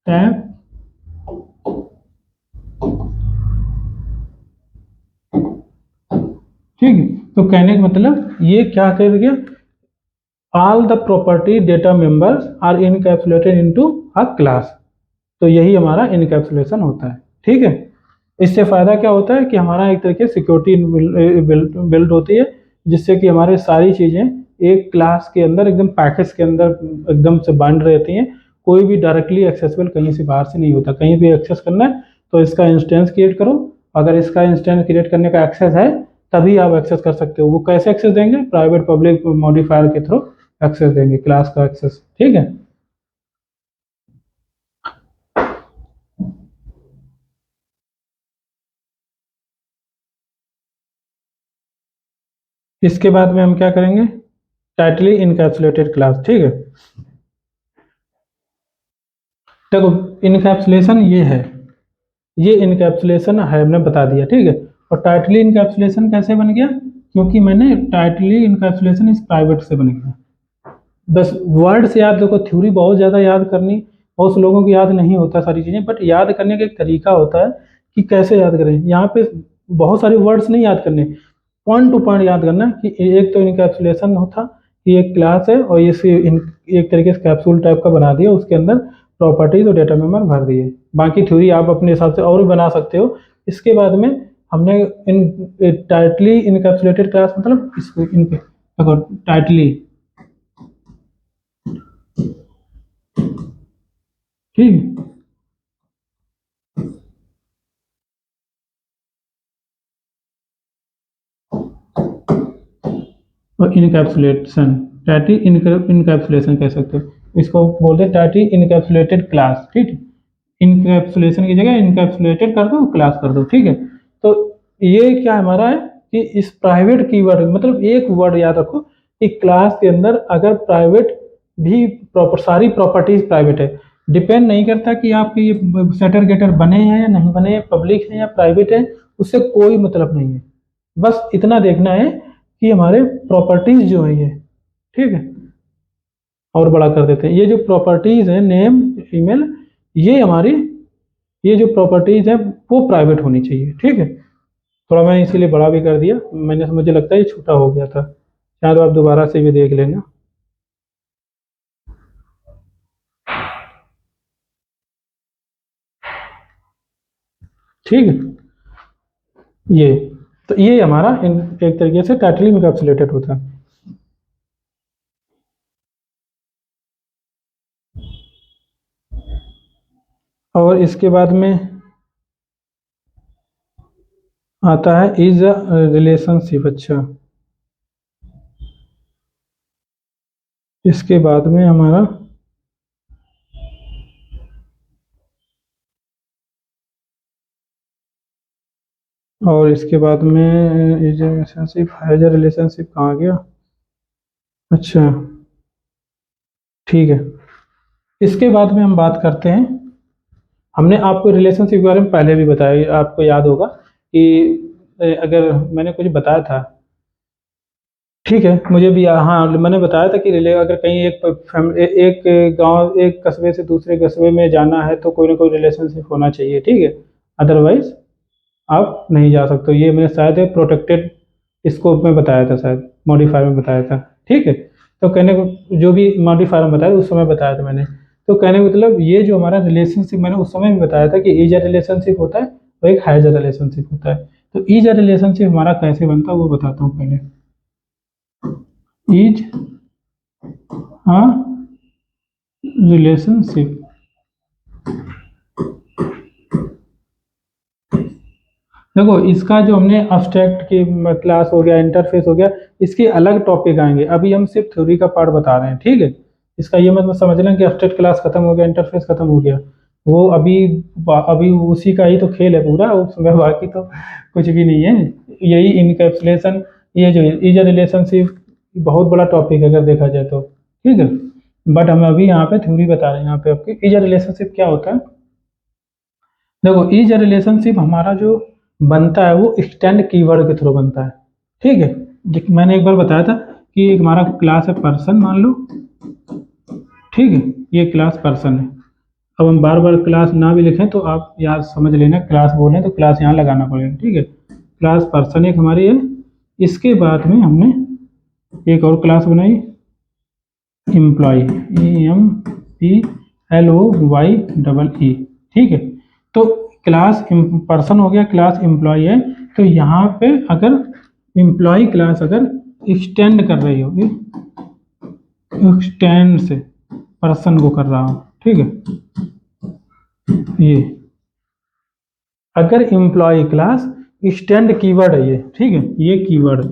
कैप ठीक है, तो कहने का मतलब ये क्या कर गया, all the property data members are encapsulated into a class. तो यही हमारा इनकैप्सुलेशन होता है। ठीक है, इससे फायदा क्या होता है कि हमारा एक तरीके से सिक्योरिटी बिल्ड होती है, जिससे कि हमारे सारी चीज़ें एक क्लास के अंदर एकदम पैकेज के अंदर एकदम से बाइंड रहती हैं। कोई भी डायरेक्टली एक्सेसिबल कहीं से बाहर से नहीं होता। कहीं भी एक्सेस करना है तो इसका इंस्टेंस क्रिएट करो, अगर इसका इंस्टेंस क्रिएट करने का एक्सेस है तभी आप एक्सेस कर सकते हो। वो कैसे एक्सेस देंगे, प्राइवेट पब्लिक मॉडिफायर के थ्रू एक्सेस देंगे, क्लास का एक्सेस। ठीक है, इसके बाद में हम क्या करेंगे, टाइटली इनकैप्सुलेटेड क्लास। ठीक है, देखो इनकैप्सुलेशन ये है, ये इनकैप्सुलेशन है, हमने बता दिया, ठीक है। और टाइटली इनकैप्सुलेशन कैसे बन गया, क्योंकि मैंने टाइटली इनकैप्सुलेशन इस प्राइवेट से बन गया। बस वर्ड से याद, देखो थ्योरी बहुत ज़्यादा याद करनी, बहुत से लोगों को याद नहीं होता सारी चीज़ें, बट याद करने का एक तरीका होता है कि कैसे याद करें। यहाँ पे बहुत सारे वर्ड्स नहीं याद करने, पॉइंट टू पॉइंट याद करना कि एक तो इनकैप्सुलेशन होता कि एक क्लास है और इसे एक तरीके से कैप्सूल टाइप का बना दिया, उसके अंदर प्रॉपर्टीज और डेटा मेंबर भर दिए। बाकी थ्योरी आप अपने हिसाब से और भी बना सकते हो। इसके बाद में हमने इन टाइटली इनकैप्सुलेटेड क्लास मतलब इसको इनके देखो टाइटली, ठीक, और इनकैप्सुलेशन, टाइटली इनकैप्सुलेशन कह सकते हो इसको, बोलते हैं टाइटली इनकैप्सुलेटेड क्लास, ठीक। इनकैप्सुलेशन की जगह इनकैप्सुलेटेड कर दो, क्लास कर दो, ठीक है। तो ये क्या हमारा है कि इस प्राइवेट कीवर्ड मतलब एक वर्ड याद रखो कि क्लास के अंदर अगर प्राइवेट भी प्रॉपर सारी प्रॉपर्टीज प्राइवेट है, डिपेंड नहीं करता कि आपके ये सेटर गेटर बने हैं या नहीं बने हैं, पब्लिक है या प्राइवेट है, उससे कोई मतलब नहीं है। बस इतना देखना है कि हमारे प्रॉपर्टीज जो है ये, ठीक है। और बड़ा कर देते हैं, ये जो प्रॉपर्टीज है नेम ईमेल, ये हमारी ये जो प्रॉपर्टीज है वो प्राइवेट होनी चाहिए, ठीक है। थोड़ा मैं इसीलिए बड़ा भी कर दिया, मैंने मुझे लगता है ये छोटा हो गया था, शायद आप दोबारा से भी देख लेना, ठीक है। ये तो ये हमारा एक तरीके से टाइटली इनकैप्सुलेटेड होता है। और इसके बाद में आता है इज अ रिलेशनशिप। अच्छा, इसके बाद में हमारा और इसके बाद में is a relationship, has a relationship कहाँ गया, अच्छा, ठीक है। इसके बाद में हम बात करते हैं, हमने आपको रिलेशनशिप के बारे में पहले भी बताया, आपको याद होगा कि अगर मैंने कुछ बताया था, ठीक है, मुझे भी हाँ मैंने बताया था कि अगर कहीं एक गांव एक कस्बे से दूसरे कस्बे में जाना है तो कोई ना कोई रिलेशनशिप होना चाहिए, ठीक है, अदरवाइज आप नहीं जा सकते। ये मैंने शायद प्रोटेक्टेड स्कोप में बताया था, शायद मॉडिफायर में बताया था, ठीक है। तो कहने को जो भी मॉडिफायर में बताया उस समय बताया था मैंने। तो कहने का मतलब ये जो हमारा रिलेशनशिप मैंने उस समय भी बताया था कि ईज अ रिलेशनशिप होता है और एक हैज अ रिलेशनशिप होता है। तो ईज अ रिलेशनशिप हमारा कैसे बनता है वो बताता हूँ पहले। इज अ रिलेशनशिप, देखो इसका जो हमने अब्स्ट्रैक्ट की क्लास हो गया, इंटरफेस हो गया, इसके अलग टॉपिक आएंगे, अभी हम सिर्फ थ्योरी का पार्ट बता रहे हैं, ठीक है। इसका ये मतलब समझना कि अब्स्ट्रैक्ट क्लास खत्म हो गया, इंटरफेस खत्म हो गया, वो अभी अभी उसी का ही तो खेल है पूरा, उसमें बाकी तो कुछ भी नहीं है। यही इनकैप्सुलेशन, ये जो इज अ रिलेशनशिप बहुत बड़ा टॉपिक है अगर देखा जाए तो, ठीक है। बट हम अभी यहाँ पे थ्योरी बता रहे हैं, यहाँ पे आपके इज अ रिलेशनशिप क्या होता है। देखो इज अ रिलेशनशिप हमारा जो बनता है वो एक्सटेंड कीवर्ड के थ्रू बनता है, ठीक है। मैंने एक बार बताया था कि एक हमारा क्लास है पर्सन मान लो, ठीक है, ये क्लास पर्सन है। अब हम बार बार क्लास ना भी लिखें तो आप याद समझ लेना, क्लास बोलें तो क्लास यहाँ लगाना पड़ेगा, ठीक है। क्लास पर्सन एक हमारी है। इसके बाद में हमने एक और क्लास बनाई, एम्प्लॉय, EMPLOYEE, ठीक है। तो क्लास पर्सन हो गया, क्लास एम्प्लॉय है। तो यहाँ पे अगर एम्प्लॉय क्लास अगर एक्सटेंड कर रही हो, एक्सटेंड से पर्सन को कर रहा हो, ठीक है, ये अगर एम्प्लॉय क्लास एक्सटेंड कीवर्ड है ये, ठीक है, ये कीवर्ड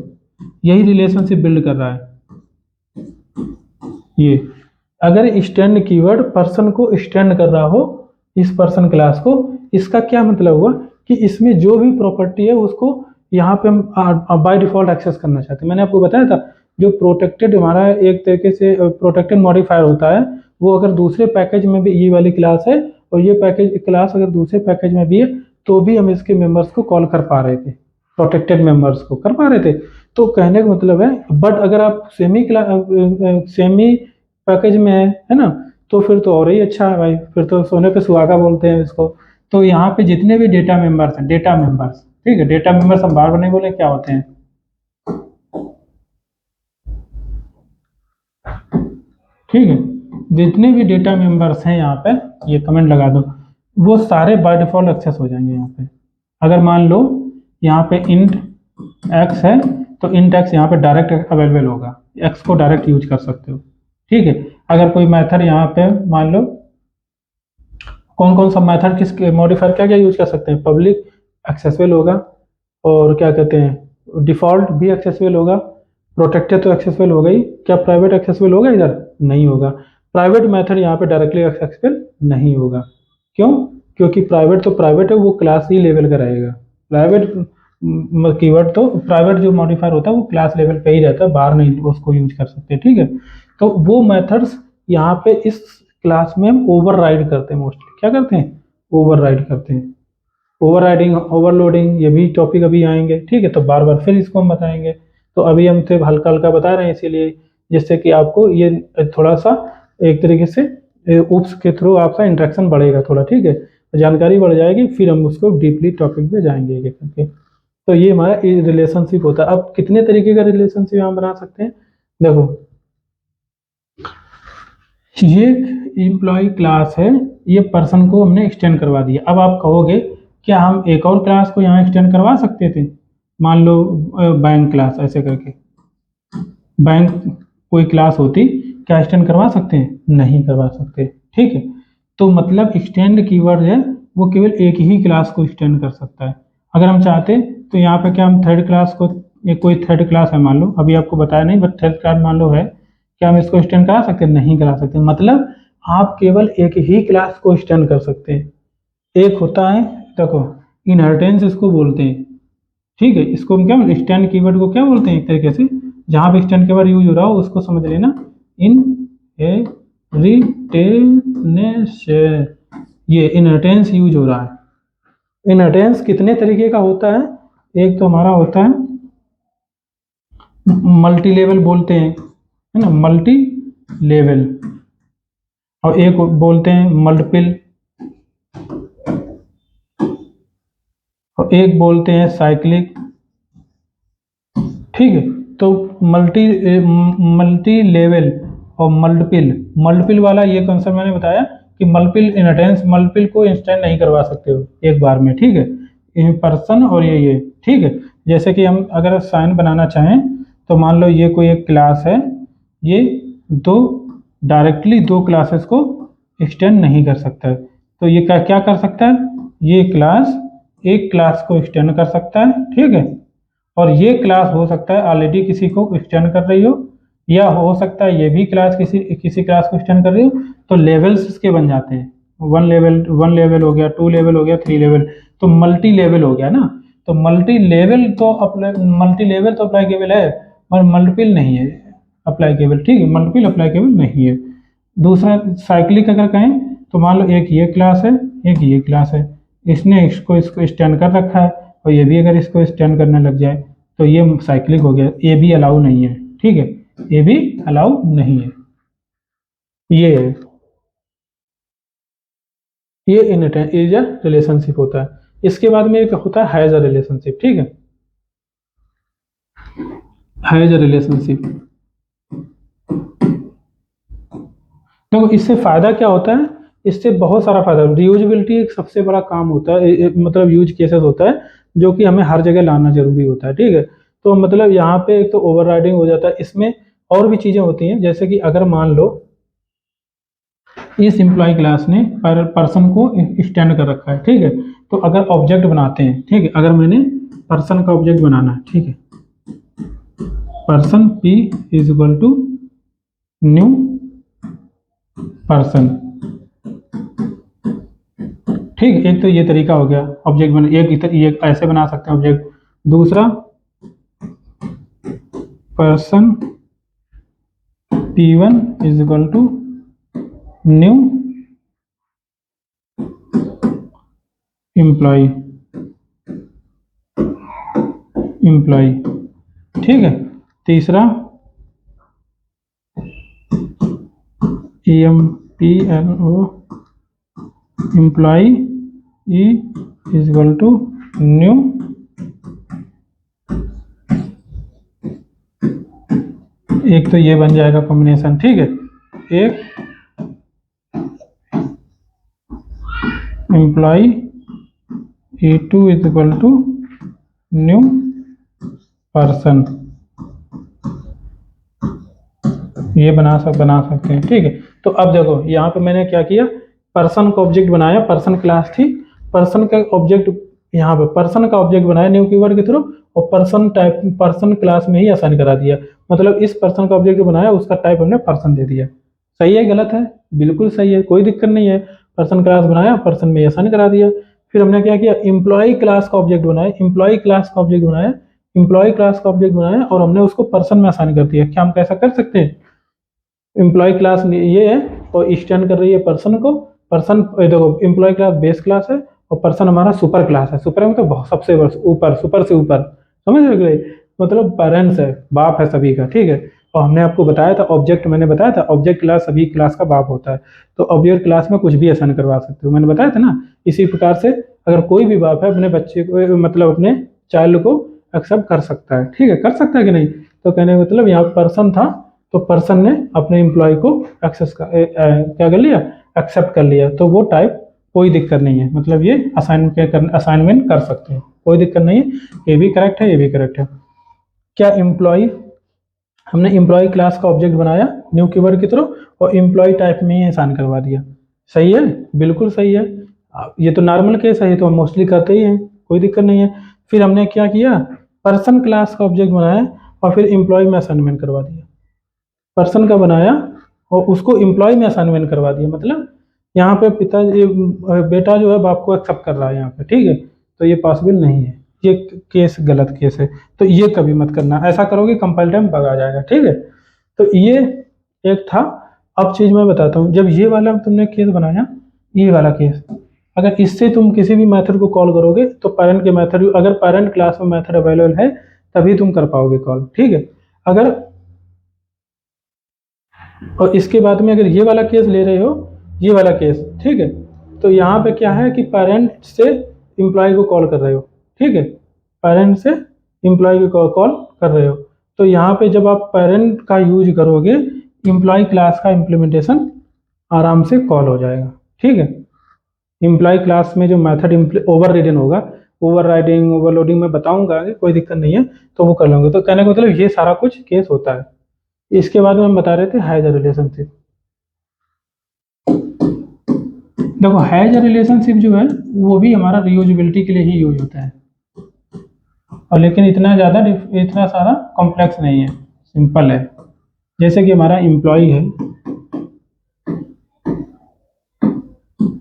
यही रिलेशनशिप बिल्ड कर रहा है। ये अगर एक्सटेंड कीवर्ड पर्सन को एक्सटेंड कर रहा हो, इस पर्सन क्लास को, इसका क्या मतलब हुआ कि इसमें जो भी प्रॉपर्टी है उसको यहाँ पे हम बाय डिफॉल्ट एक्सेस करना चाहते हैं। मैंने आपको बताया था जो प्रोटेक्टेड हमारा एक तरीके से प्रोटेक्टेड मॉडिफायर होता है, वो अगर दूसरे पैकेज में भी ये वाली क्लास है और ये पैकेज क्लास अगर दूसरे पैकेज में भी है तो भी हम इसके मेंबर्स को कॉल कर पा रहे थे, प्रोटेक्टेड मेंबर्स को कर पा रहे थे। तो कहने का मतलब है, बट अगर आप सेमी पैकेज में है ना, तो फिर तो और ही अच्छा है भाई, फिर तो सोने पे सुहागा बोलते हैं इसको। तो यहाँ पे जितने भी डेटा मेंबर्स हैं, डेटा मेंबर्स, ठीक है, डेटा मेंबर्स हम बार बार नहीं बोले क्या होते हैं, ठीक है, जितने भी डेटा मेंबर्स हैं यहाँ पे, ये कमेंट लगा दो, वो सारे बाय डिफॉल्ट एक्सेस हो जाएंगे यहाँ पे। अगर मान लो यहाँ पे इंट एक्स है, तो इंट एक्स यहाँ पे डायरेक्ट अवेलेबल होगा, एक्स को डायरेक्ट यूज कर सकते हो, ठीक है। अगर कोई मेथड यहाँ पे मान लो, कौन कौन सा मेथड किस मॉडिफायर क्या क्या यूज कर सकते हैं, पब्लिक एक्सेसिबल होगा, और क्या कहते हैं डिफॉल्ट भी एक्सेसिबल होगा, प्रोटेक्टेड तो एक्सेसिबल होगा ही, क्या प्राइवेट एक्सेसिबल होगा इधर, नहीं होगा। प्राइवेट मेथड यहाँ पे डायरेक्टली एक्सेसिबल नहीं होगा, क्यों, क्योंकि प्राइवेट तो प्राइवेट है, वो क्लास ही लेवल का रहेगा। प्राइवेट कीवर्ड तो प्राइवेट जो मॉडिफायर होता है वो क्लास लेवल पे ही रहता है, बाहर नहीं उसको यूज कर सकते, ठीक है। तो वो मेथड्स यहाँ पे इस क्लास में हम ओवरराइड करते हैं, मोस्टली क्या करते हैं, ओवरराइड करते हैं। ओवरराइडिंग, ओवरलोडिंग, ये भी टॉपिक अभी आएंगे, ठीक है, तो बार बार फिर इसको हम बताएंगे। तो अभी हम सिर्फ हल्का हल्का बता रहे हैं इसीलिए, जिससे कि आपको ये थोड़ा सा एक तरीके से उप्स के थ्रू आपका इंटरेक्शन बढ़ेगा थोड़ा, ठीक है, जानकारी बढ़ जाएगी, फिर हम उसको डीपली टॉपिक पे जाएंगे एक एक करके। तो ये हमारा रिलेशनशिप होता है। अब कितने तरीके का रिलेशनशिप हम बना सकते हैं, देखो ये एम्प्लॉय क्लास है, ये पर्सन को हमने एक्सटेंड करवा दिया। अब आप कहोगे क्या हम एक और क्लास को यहाँ एक्सटेंड करवा सकते थे, मान लो बैंक क्लास ऐसे करके, बैंक कोई क्लास होती, क्या एक्सटेंड करवा सकते हैं, नहीं करवा सकते, ठीक है। तो मतलब एक्सटेंड कीवर्ड है वो केवल एक ही क्लास को एक्सटेंड कर सकता है। अगर हम चाहते तो यहाँ पे क्या हम थर्ड क्लास को, ये कोई थर्ड क्लास है मान लो, अभी आपको बताया नहीं, बट थर्ड क्लास मान लो है, क्या हम इसको एक्सटेंड करा सकते हैं, नहीं करा सकते। मतलब आप केवल एक ही क्लास को एक्सटेंड कर सकते हैं। एक होता है, देखो इनहेरिटेंस इसको बोलते हैं, ठीक है, इसको हम क्या एक्सटेंड कीवर्ड को क्या बोलते हैं, एक तरीके से जहां पे एक्सटेंड कीवर्ड यूज हो रहा हो उसको समझ लेना, इन रिटेनेस, ये इनहेरिटेंस यूज हो रहा है। इनहेरिटेंस कितने तरीके का होता है, एक तो हमारा होता है मल्टी लेवल बोलते हैं, है ना, मल्टी लेवल, और एक बोलते हैं मल्टीपल, और एक बोलते हैं साइक्लिक, ठीक है। तो मल्टी लेवल और मल्टीपल, मल्टीपल वाला ये कंसेप्ट मैंने बताया कि मल्टीपल इनहेरिटेंस, मल्टीपल को इंस्टेंट नहीं करवा सकते हो एक बार में, ठीक है, इन पर्सन और ये ठीक है। जैसे कि हम अगर साइन बनाना चाहें तो मान लो ये कोई एक क्लास है, ये दो डायरेक्टली दो क्लासेस को एक्सटेंड नहीं कर सकता है, तो ये क्या क्या कर सकता है, ये क्लास एक क्लास को एक्सटेंड कर सकता है, ठीक है, और ये क्लास हो सकता है ऑलरेडी किसी को एक्सटेंड कर रही हो, या हो सकता है ये भी क्लास किसी किसी क्लास को एक्सटेंड कर रही हो। तो लेवल्स इसके बन जाते हैं, वन लेवल हो गया, टू लेवल हो गया, थ्री लेवल, तो मल्टी लेवल हो गया ना। तो मल्टी लेवल तो अप्लाईकेबल है, और मल्टीपल नहीं है अप्लाईकेबल, ठीक है, मल्टीपल अप्लाईकेबल नहीं है। दूसरा साइक्लिक अगर कहें तो मान लो एक ये क्लास है, एक ये क्लास है, इसने इसको स्टैंड कर रखा है, और ये भी अगर इसको स्टैंड करने लग जाए तो ये साइक्लिक हो गया, ये भी अलाउ नहीं है, ठीक है, ये भी अलाउ नहीं है। ये है, ये इज अ रिलेशनशिप होता है। इसके बाद में एक होता है हैज अ रिलेशनशिप, ठीक है, हैज अ रिलेशनशिप। देखो इससे फायदा क्या होता है, इससे बहुत सारा फायदा, रीयूजेबिलिटी एक सबसे बड़ा काम होता है, मतलब यूज केसेस होता है जो कि हमें हर जगह लाना जरूरी होता है, ठीक है। तो मतलब यहाँ पे एक तो ओवरराइडिंग हो जाता है, इसमें और भी चीजें होती हैं, जैसे कि अगर मान लो इस एम्प्लॉय क्लास ने पर्सन को स्टैंड कर रखा है, ठीक है, तो अगर ऑब्जेक्ट बनाते हैं, ठीक है, अगर मैंने पर्सन का ऑब्जेक्ट बनाना है, ठीक है, person p is equal to new person, ठीक, एक तो ये तरीका हो गया ऑब्जेक्ट बना, एक ऐसे बना सकते हैं ऑब्जेक्ट। दूसरा person P1 is equal to new employee, employee, ठीक है। तीसरा EMPLO employee E is equal to new एक तो ये बन जाएगा कॉम्बिनेशन, ठीक है। एक employee E2 is equal to new person, ये बना सकते हैं, ठीक है। तो अब देखो यहाँ पे मैंने क्या किया, पर्सन का ऑब्जेक्ट बनाया, पर्सन क्लास थी, पर्सन का ऑब्जेक्ट यहाँ पे पर्सन का ऑब्जेक्ट बनाया न्यू कीवर्ड के थ्रू, और पर्सन क्लास में ही असाइन करा दिया। मतलब इस पर्सन का ऑब्जेक्ट जो बनाया उसका टाइप हमने पर्सन दे दिया। सही है गलत है? बिल्कुल सही है, कोई दिक्कत नहीं है। पर्सन क्लास बनाया, पर्सन में असाइन करा दिया। फिर हमने क्या किया, एम्प्लॉय क्लास का ऑब्जेक्ट बनाया, एम्प्लॉय क्लास का ऑब्जेक्ट बनाया, एम्प्लॉय क्लास का ऑब्जेक्ट बनाया और हमने उसको पर्सन में असाइन कर दिया। क्या हम कैसा कर सकते हैं? एम्प्लॉय क्लास ये है और स्टैंड कर रही है पर्सन को। पर्सन देखो एम्प्लॉय क्लास बेस क्लास है और पर्सन हमारा सुपर क्लास है। सुपर मतलब तो सबसे ऊपर, सुपर से ऊपर, समझ रहे? मतलब पेरेंट्स है, बाप है सभी का, ठीक है। और हमने आपको बताया था ऑब्जेक्ट, मैंने बताया था ऑब्जेक्ट क्लास सभी क्लास का बाप होता है। तो ऑब्जेक्ट क्लास में कुछ भी असाइन करवा सकते हो, मैंने बताया था ना। इसी प्रकार से अगर कोई भी बाप है अपने बच्चे को, मतलब अपने चाइल्ड को एक्सेप्ट कर सकता है, ठीक है। कर सकता है कि नहीं? तो कहने का मतलब यहाँ पर्सन था तो पर्सन ने अपने एम्प्लॉय को क्या कर लिया, एक्सेप्ट कर लिया, तो वो टाइप कोई दिक्कत नहीं है। मतलब ये असाइनमेंट कर सकते हैं, कोई दिक्कत नहीं है। ये भी करेक्ट है, ये भी करेक्ट है। क्या एम्प्लॉय, हमने एम्प्लॉय क्लास का ऑब्जेक्ट बनाया न्यू कीवर्ड की तरह और एम्प्लॉय टाइप में ही असाइन करवा दिया। सही है, बिल्कुल सही है। ये तो नॉर्मल केस है, ये तो हम मोस्टली करते ही हैं, कोई दिक्कत नहीं है। फिर हमने क्या किया, पर्सन क्लास का ऑब्जेक्ट बनाया और फिर एम्प्लॉय में असाइनमेंट करवा दिया। पर्सन का बनाया और उसको एम्प्लॉय में असाइनमेंट करवा दिया। मतलब यहाँ पे बेटा जो है बाप को एक्सेप्ट कर रहा है यहाँ पे, ठीक है। तो ये पॉसिबल नहीं है, ये केस गलत केस है। तो ये कभी मत करना, ऐसा करोगे कंपाइल टाइम बग आ जाएगा, ठीक है। तो ये एक था। अब चीज मैं बताता हूँ, जब ये वाला तुमने केस बनाया, ये वाला केस, अगर इससे तुम किसी भी मेथड को कॉल करोगे तो पेरेंट के मेथड, अगर पेरेंट क्लास में मेथड अवेलेबल है तभी तुम कर पाओगे कॉल, ठीक है। अगर और इसके बाद में अगर ये वाला केस ले रहे हो, ये वाला केस, ठीक है। तो यहाँ पे क्या है कि पेरेंट से एम्प्लॉय को कॉल कर रहे हो, ठीक है। पेरेंट से एम्प्लॉय को कॉल कर रहे हो, तो यहाँ पे जब आप पेरेंट का यूज करोगे, एम्प्लॉय क्लास का इम्प्लीमेंटेशन आराम से कॉल हो जाएगा, ठीक है। एम्प्लॉय क्लास में जो मेथड ओवर रिडन होगा, ओवर राइडिंग ओवरलोडिंग में बताऊंगा आगे, कोई दिक्कत नहीं है, तो वो कर लेंगे। तो कहने का मतलब ये सारा कुछ केस होता है। इसके बाद में हम बता रहे थे हैज अ रिलेशनशिप। देखो हैज अ रिलेशनशिप जो है वो भी हमारा रियूजेबिलिटी के लिए ही यूज होता है, और लेकिन इतना सारा कॉम्प्लेक्स नहीं है, सिंपल है। जैसे कि हमारा एम्प्लॉय है,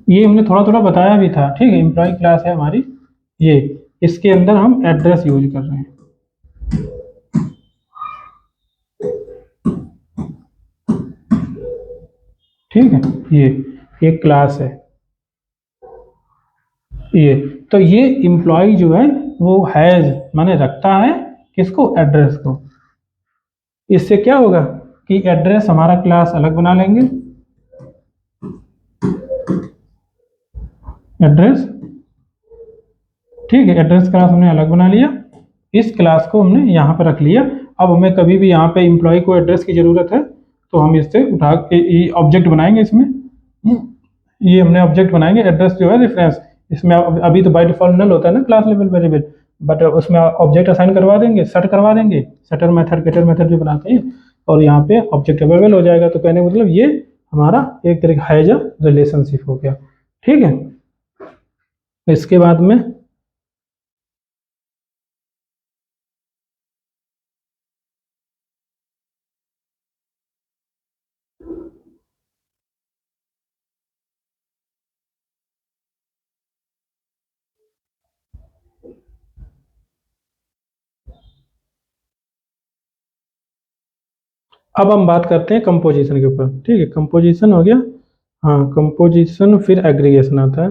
ये हमने थोड़ा थोड़ा बताया भी था, ठीक है। एम्प्लॉय क्लास है हमारी, ये इसके अंदर हम एड्रेस यूज कर रहे हैं, ठीक है। ये एक क्लास है ये। तो ये एम्प्लॉय जो है वो हैज माने रखता है किसको, एड्रेस को। इससे क्या होगा कि एड्रेस हमारा क्लास अलग बना लेंगे, एड्रेस, ठीक है। एड्रेस क्लास हमने अलग बना लिया, इस क्लास को हमने यहाँ पर रख लिया। अब हमें कभी भी यहाँ पे एम्प्लॉय को एड्रेस की जरूरत है तो हम इससे उठा के ऑब्जेक्ट बनाएंगे इसमें, ये हमने ऑब्जेक्ट बनाएंगे। एड्रेस जो है रेफरेंस, इसमें अभी तो बाय डिफॉल्ट नल होता है ना क्लास लेवल वेरिएबल, बट उसमें ऑब्जेक्ट असाइन करवा देंगे, सेट करवा देंगे, सेटर मेथड गेटर मेथड जो बनाते हैं, और यहाँ पे ऑब्जेक्ट अवेलेबल हो जाएगा। तो कहने का मतलब ये हमारा एक तरीका हैज अ रिलेशनशिप हो गया, ठीक है। इसके बाद में अब हम बात करते हैं कंपोजिशन के ऊपर, ठीक है। कंपोजिशन हो गया, हाँ कंपोजिशन, फिर एग्रीगेशन आता है,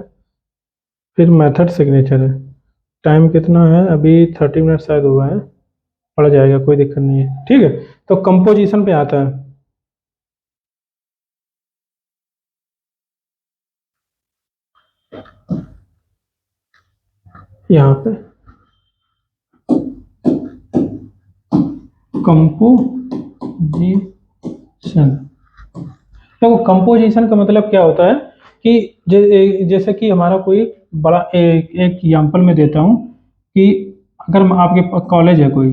फिर मेथड सिग्नेचर है। टाइम कितना है अभी? 30 मिनट शायद हुआ है, पड़ जाएगा, कोई दिक्कत नहीं है, ठीक है। तो कंपोजिशन पे आता है। यहाँ पे कंपोजिशन, देखो कंपोजिशन का मतलब क्या होता है कि जैसे कि हमारा कोई बड़ा एक एग्जाम्पल में देता हूँ कि अगर आपके कॉलेज है कोई,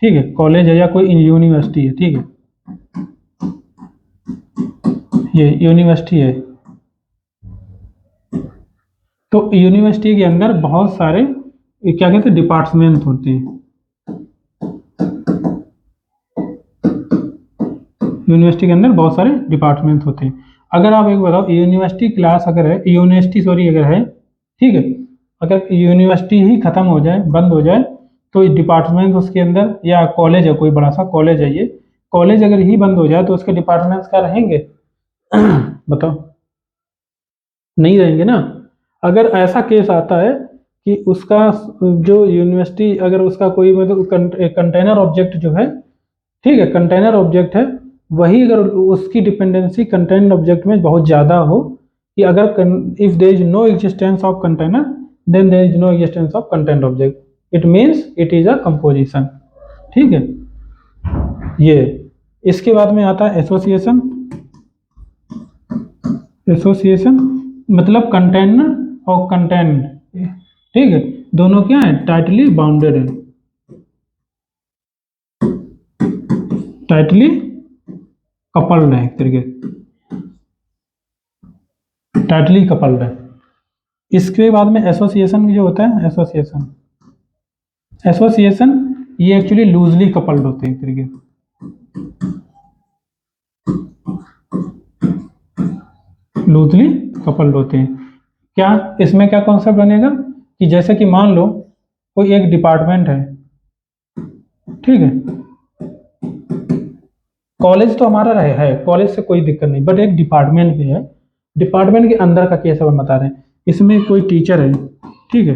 ठीक है, कॉलेज है या कोई यूनिवर्सिटी है, ठीक है, ये यूनिवर्सिटी है, तो यूनिवर्सिटी के अंदर बहुत सारे क्या कहते हैं डिपार्टमेंट होते हैं। यूनिवर्सिटी के अंदर बहुत सारे डिपार्टमेंट होते हैं। अगर आप एक बताओ, यूनिवर्सिटी क्लास अगर है, यूनिवर्सिटी सॉरी अगर है, ठीक है, अगर यूनिवर्सिटी ही खत्म हो जाए, बंद हो जाए, तो डिपार्टमेंट उसके अंदर, या कॉलेज है कोई बड़ा सा कॉलेज है, ये कॉलेज अगर ही बंद हो जाए तो उसके डिपार्टमेंट्स क्या रहेंगे? बताओ, नहीं रहेंगे ना। अगर ऐसा केस आता है कि उसका जो यूनिवर्सिटी, अगर उसका कोई मतलब कंटेनर ऑब्जेक्ट जो है, ठीक है, कंटेनर ऑब्जेक्ट है, वही अगर उसकी डिपेंडेंसी कंटेनर ऑब्जेक्ट में बहुत ज़्यादा हो, कि अगर if there is no existence of container then there is no existence of container object, it means it is a composition, ठीक है। ये इसके बाद में आता है एसोसिएशन। एसोसिएशन मतलब कंटेनर और कंटेंट, ठीक है, दोनों क्या है? टाइटली बाउंडेड है, टाइटली कपल्ड है, एक तरीके टाइटली कपल्ड है। इसके बाद में एसोसिएशन जो होता है, एसोसिएशन, एसोसिएशन ये एक्चुअली लूजली कपल्ड होते हैं, एक तरीके लूजली कपल्ड होते हैं। क्या इसमें क्या कॉन्सेप्ट बनेगा कि जैसे कि मान लो कोई एक डिपार्टमेंट है, ठीक है, कॉलेज तो हमारा रहे है, कॉलेज से कोई दिक्कत नहीं, बट एक डिपार्टमेंट भी है, डिपार्टमेंट के अंदर का केस हम बता रहे हैं। इसमें कोई टीचर है, ठीक है,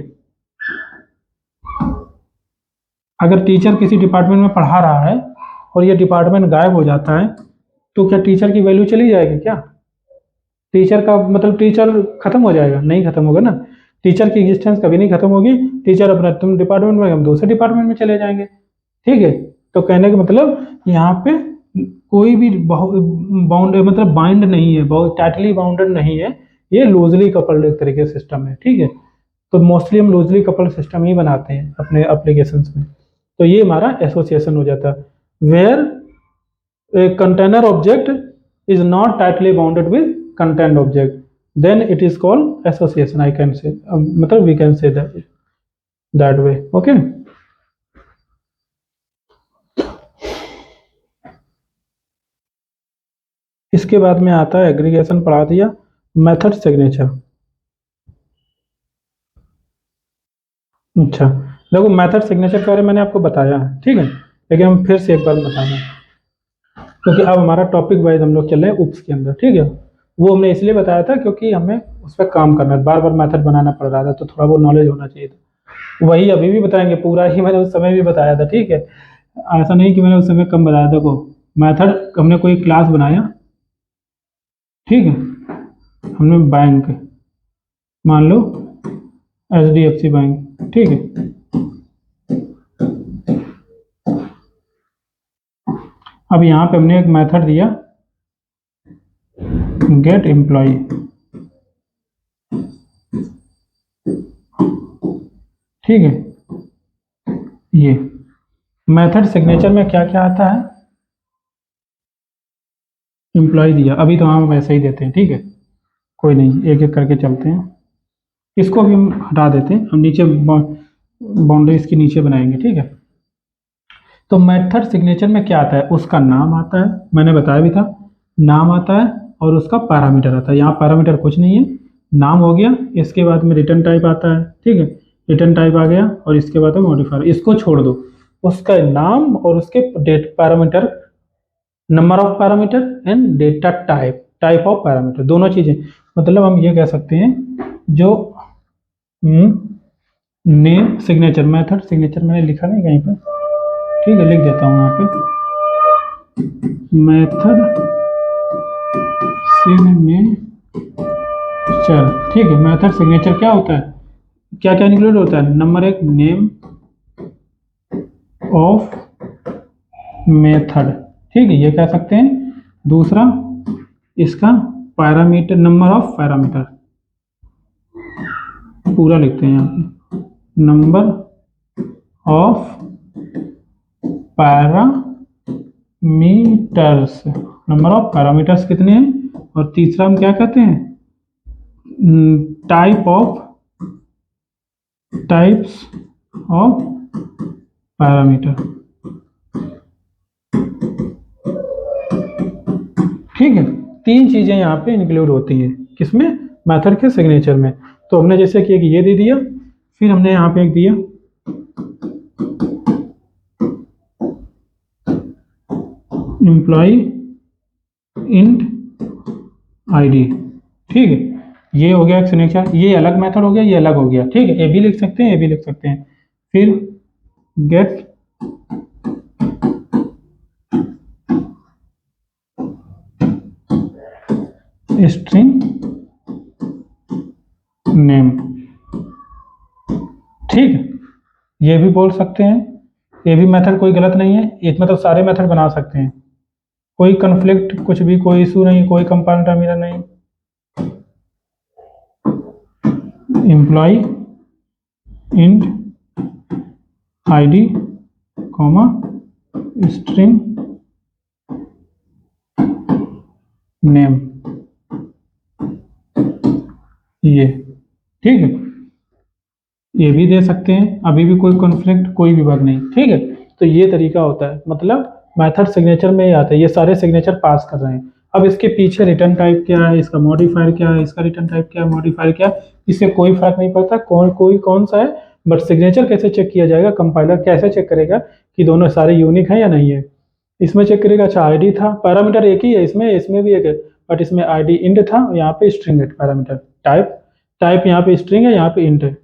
अगर टीचर किसी डिपार्टमेंट में पढ़ा रहा है और ये डिपार्टमेंट गायब हो जाता है, तो क्या टीचर की वैल्यू चली जाएगी क्या? टीचर का मतलब टीचर खत्म हो जाएगा? नहीं खत्म होगा ना, टीचर की एग्जिस्टेंस कभी नहीं खत्म होगी। टीचर अपना तुम डिपार्टमेंट में, हम दूसरे डिपार्टमेंट में चले जाएंगे, ठीक है। तो कहने का मतलब यहाँ पे कोई भी बाउंड मतलब बाइंड नहीं है, बहुत टाइटली बाउंडेड नहीं है, ये लूजली कपल्ड एक तरीके से सिस्टम है, ठीक है। तो मोस्टली हम लूजली कपल्ड सिस्टम ही बनाते हैं अपने एप्लीकेशंस में। तो ये हमारा एसोसिएशन हो जाता है, where a container object is not tightly bounded with content object, then it is called association, I can say, मतलब we can say that way, okay। इसके बाद में आता है एग्रीगेशन, पढ़ा दिया। मेथड सिग्नेचर, अच्छा, देखो मेथड सिग्नेचर के बारे में मैंने आपको बताया है, ठीक है, लेकिन हम फिर से एक बार बताना, क्योंकि अब हमारा टॉपिक वाइज हम लोग चल रहे हैं उप्स के अंदर, ठीक है। वो हमने इसलिए बताया था क्योंकि हमें उस पर काम करना है, बार बार मेथड बनाना पड़ रहा था, तो थोड़ा वो नॉलेज होना चाहिए था। वही अभी भी बताएंगे, पूरा ही मैंने उस समय भी बताया था, ठीक है, ऐसा नहीं कि मैंने उस समय कम बताया था। को मेथड, हमने कोई क्लास बनाया, ठीक है, हमने बैंक, मान लो HDFC बैंक, ठीक है, अब यहाँ पे हमने एक मेथड दिया गेट एम्प्लॉय, ठीक है। ये मेथड सिग्नेचर में क्या क्या आता है? एम्प्लॉय दिया, अभी तो हम वैसे ही देते हैं, ठीक है, कोई नहीं, एक एक करके चलते हैं। इसको भी हम हटा देते हैं, हम नीचे बाउंड्री इसकी नीचे बनाएंगे, ठीक है। तो मेथड सिग्नेचर में क्या आता है? उसका नाम आता है, मैंने बताया भी था, नाम आता है, और उसका पैरामीटर आता है। यहाँ पैरामीटर कुछ नहीं है, नाम हो गया, इसके बाद में रिटर्न टाइप आता है, ठीक है, रिटर्न टाइप आ गया, और इसके बाद में मॉडिफायर, इसको छोड़ दो, उसका नाम और उसके date parameter, number of parameter and data type, type of parameter, दोनों चीजें, मतलब हम ये कह सकते हैं जो नेम सिग्नेचर मेथड, सिग्नेचर मैंने लिखा नहीं कहीं पे, ठीक है लिख देता हूँ यहाँ पे, मेथड सिग्नेचर, ठीक है। मेथड सिग्नेचर क्या होता है, क्या क्या इंक्लूड होता है, नंबर एक नेम ऑफ मेथड, ठीक है ये कह सकते हैं। दूसरा इसका पैरामीटर, नंबर ऑफ पैरामीटर, पूरा लिखते हैं यहाँ पे, number of parameters, number of parameters कितने हैं। और तीसरा हम क्या कहते हैं, टाइप्स ऑफ पैरामीटर, ठीक है। तीन चीजें यहाँ पे इंक्लूड होती हैं किसमें, मेथड के सिग्नेचर में। तो हमने जैसे कि एक ये दे दिया, फिर हमने यहाँ पे एक दिया एम्प्लॉय इंट आईडी, ठीक है ये हो गया एक सिग्नेचर, ये अलग मेथड हो गया, ये अलग हो गया, ठीक है। ए भी लिख सकते हैं, ए भी लिख सकते हैं। फिर गेट स्ट्रिंग नेम, ठीक है ये भी बोल सकते हैं, ये भी मेथड कोई गलत नहीं है, इसमें तो सारे मेथड बना सकते हैं, कोई कन्फ्लिक्ट कुछ भी, कोई इशू नहीं, कोई कंपाइल टर्मिनल नहीं। Employee int ID comma string name, ये ठीक है ये भी दे सकते हैं, अभी भी कोई कॉन्फ्लिक्ट कोई भी बग नहीं, ठीक है। तो ये तरीका होता है, मतलब मेथड सिग्नेचर में ही आता है, ये सारे सिग्नेचर पास कर रहे हैं। अब इसके पीछे रिटर्न टाइप क्या है, इसका मॉडिफायर क्या है, इसका रिटर्न टाइप क्या है, मॉडिफायर क्या है, इससे कोई फर्क नहीं पड़ता कौन सा है, बट सिग्नेचर कैसे चेक किया जाएगा, कंपाइलर कैसे चेक करेगा कि दोनों सारे यूनिक है या नहीं है। इसमें चेक करेगा, अच्छा आईडी था, पैरामीटर एक ही है, इसमें भी एक है, बट इसमें आईडी इंट था, यहाँ पे स्ट्रिंग है पैरामीटर, टाइप यहाँ पे स्ट्रिंग है, यहाँ पे इंट है,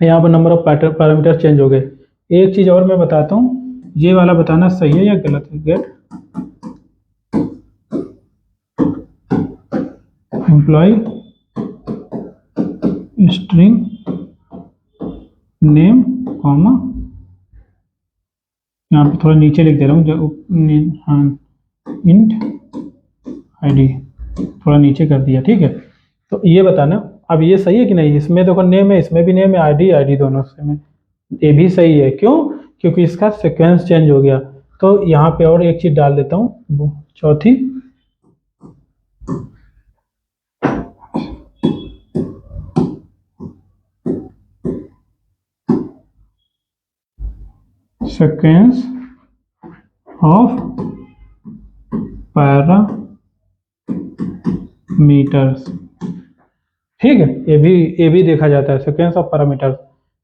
यहाँ पर नंबर ऑफ पैरामीटर चेंज हो गए। एक चीज और मैं बताता हूँ, ये वाला बताना सही है या गलत है। Get employee string name comma, यहाँ पे थोड़ा नीचे लिख दे रहा हूँ जो हाँ इंट आईडी, थोड़ा नीचे कर दिया, ठीक है। तो ये बताना अब ये सही है कि नहीं, इसमें देखो नेम है, इसमें भी नेम है, आईडी दोनों से में, ये भी सही है, क्यों, क्योंकि इसका सीक्वेंस चेंज हो गया। तो यहाँ पे और एक चीज डाल देता हूँ, चौथी सीक्वेंस ऑफ पैरामीटर्स, ठीक है ये भी देखा जाता है सीक्वेंस ऑफ पैरामीटर्स।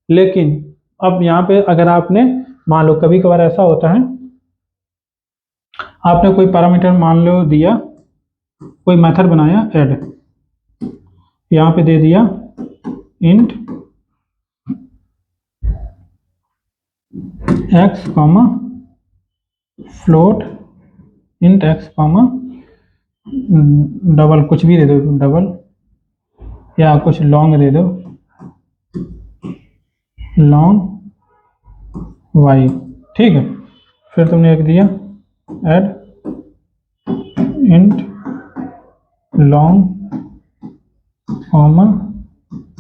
लेकिन अब यहाँ पे अगर आपने मान लो कभी कभार ऐसा होता है, आपने कोई पैरामीटर मान लो दिया, कोई मेथड बनाया ऐड, यहाँ पे दे दिया int x comma float, int x comma double, कुछ भी दे दो, डबल या कुछ लॉन्ग दे दो, लॉन्ग वाई, ठीक है। फिर तुमने एक दिया add int long comma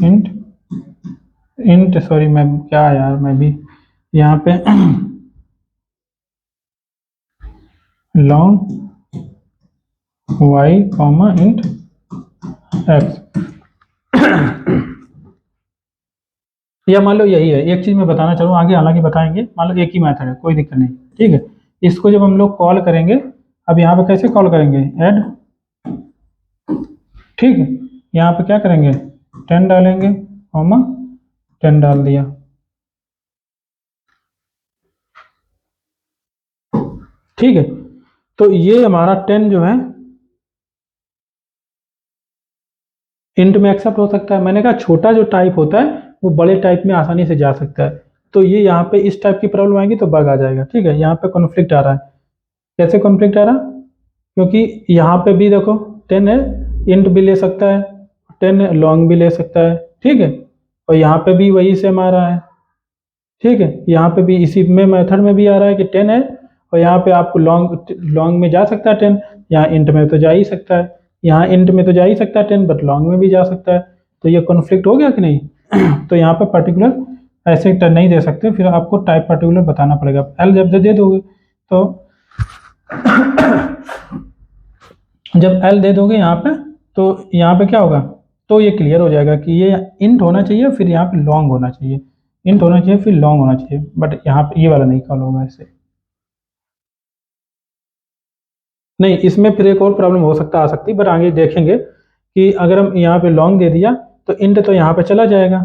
int sorry मैं क्या यार, मैं भी यहाँ पे long y comma int x, या मान लो यही है। एक चीज मैं बताना चाहूँ आगे, हालांकि बताएंगे, मान लो एक ही मेथड है, कोई दिक्कत नहीं, ठीक है। इसको जब हम लोग कॉल करेंगे, अब यहाँ पे कैसे कॉल करेंगे, ऐड, ठीक है। यहाँ पे क्या करेंगे, 10 डालेंगे कॉमा 10 डाल दिया, ठीक है। तो ये हमारा 10 जो है इंट में एक्सेप्ट हो सकता है। मैंने कहा छोटा जो टाइप होता है वो बड़े टाइप में आसानी से जा सकता है। तो ये यहाँ पे इस टाइप की प्रॉब्लम आएगी तो बग आ जाएगा, ठीक है। यहाँ पे कॉन्फ्लिक्ट आ रहा है, कैसे कॉन्फ्लिक्ट आ रहा, क्योंकि यहाँ पे भी देखो 10 है, इंट भी ले सकता है, 10 लॉन्ग भी ले सकता है, ठीक है। और यहाँ पे भी वही सेम आ रहा है, ठीक है। यहाँ पे भी इसी में मेथड में भी आ रहा है कि 10 है, और यहाँ पे आपको लॉन्ग लॉन्ग में जा सकता है 10, यहाँ इंट में तो जा ही सकता है, यहाँ इंट में तो जा ही सकता है 10, बट लॉन्ग में भी जा सकता है। तो ये कॉन्फ्लिक्ट हो गया कि नहीं। तो यहाँ पे पर्टिकुलर ऐसे नहीं दे सकते, फिर आपको टाइप पर्टिकुलर बताना पड़ेगा। एल जब दे दोगे तो जब एल दे दोगे यहाँ पे, तो यहाँ पे क्या होगा, तो ये क्लियर हो जाएगा कि ये इंट होना चाहिए, फिर यहाँ पे लॉन्ग होना चाहिए, इंट होना चाहिए फिर लॉन्ग होना चाहिए, बट यहाँ पे ये वाला नहीं कॉल होगा ऐसे। नहीं, इसमें फिर एक और प्रॉब्लम हो सकता आ सकती, बट आगे देखेंगे कि अगर हम यहाँ पे लॉन्ग दे दिया तो इंट तो यहाँ पे चला जाएगा,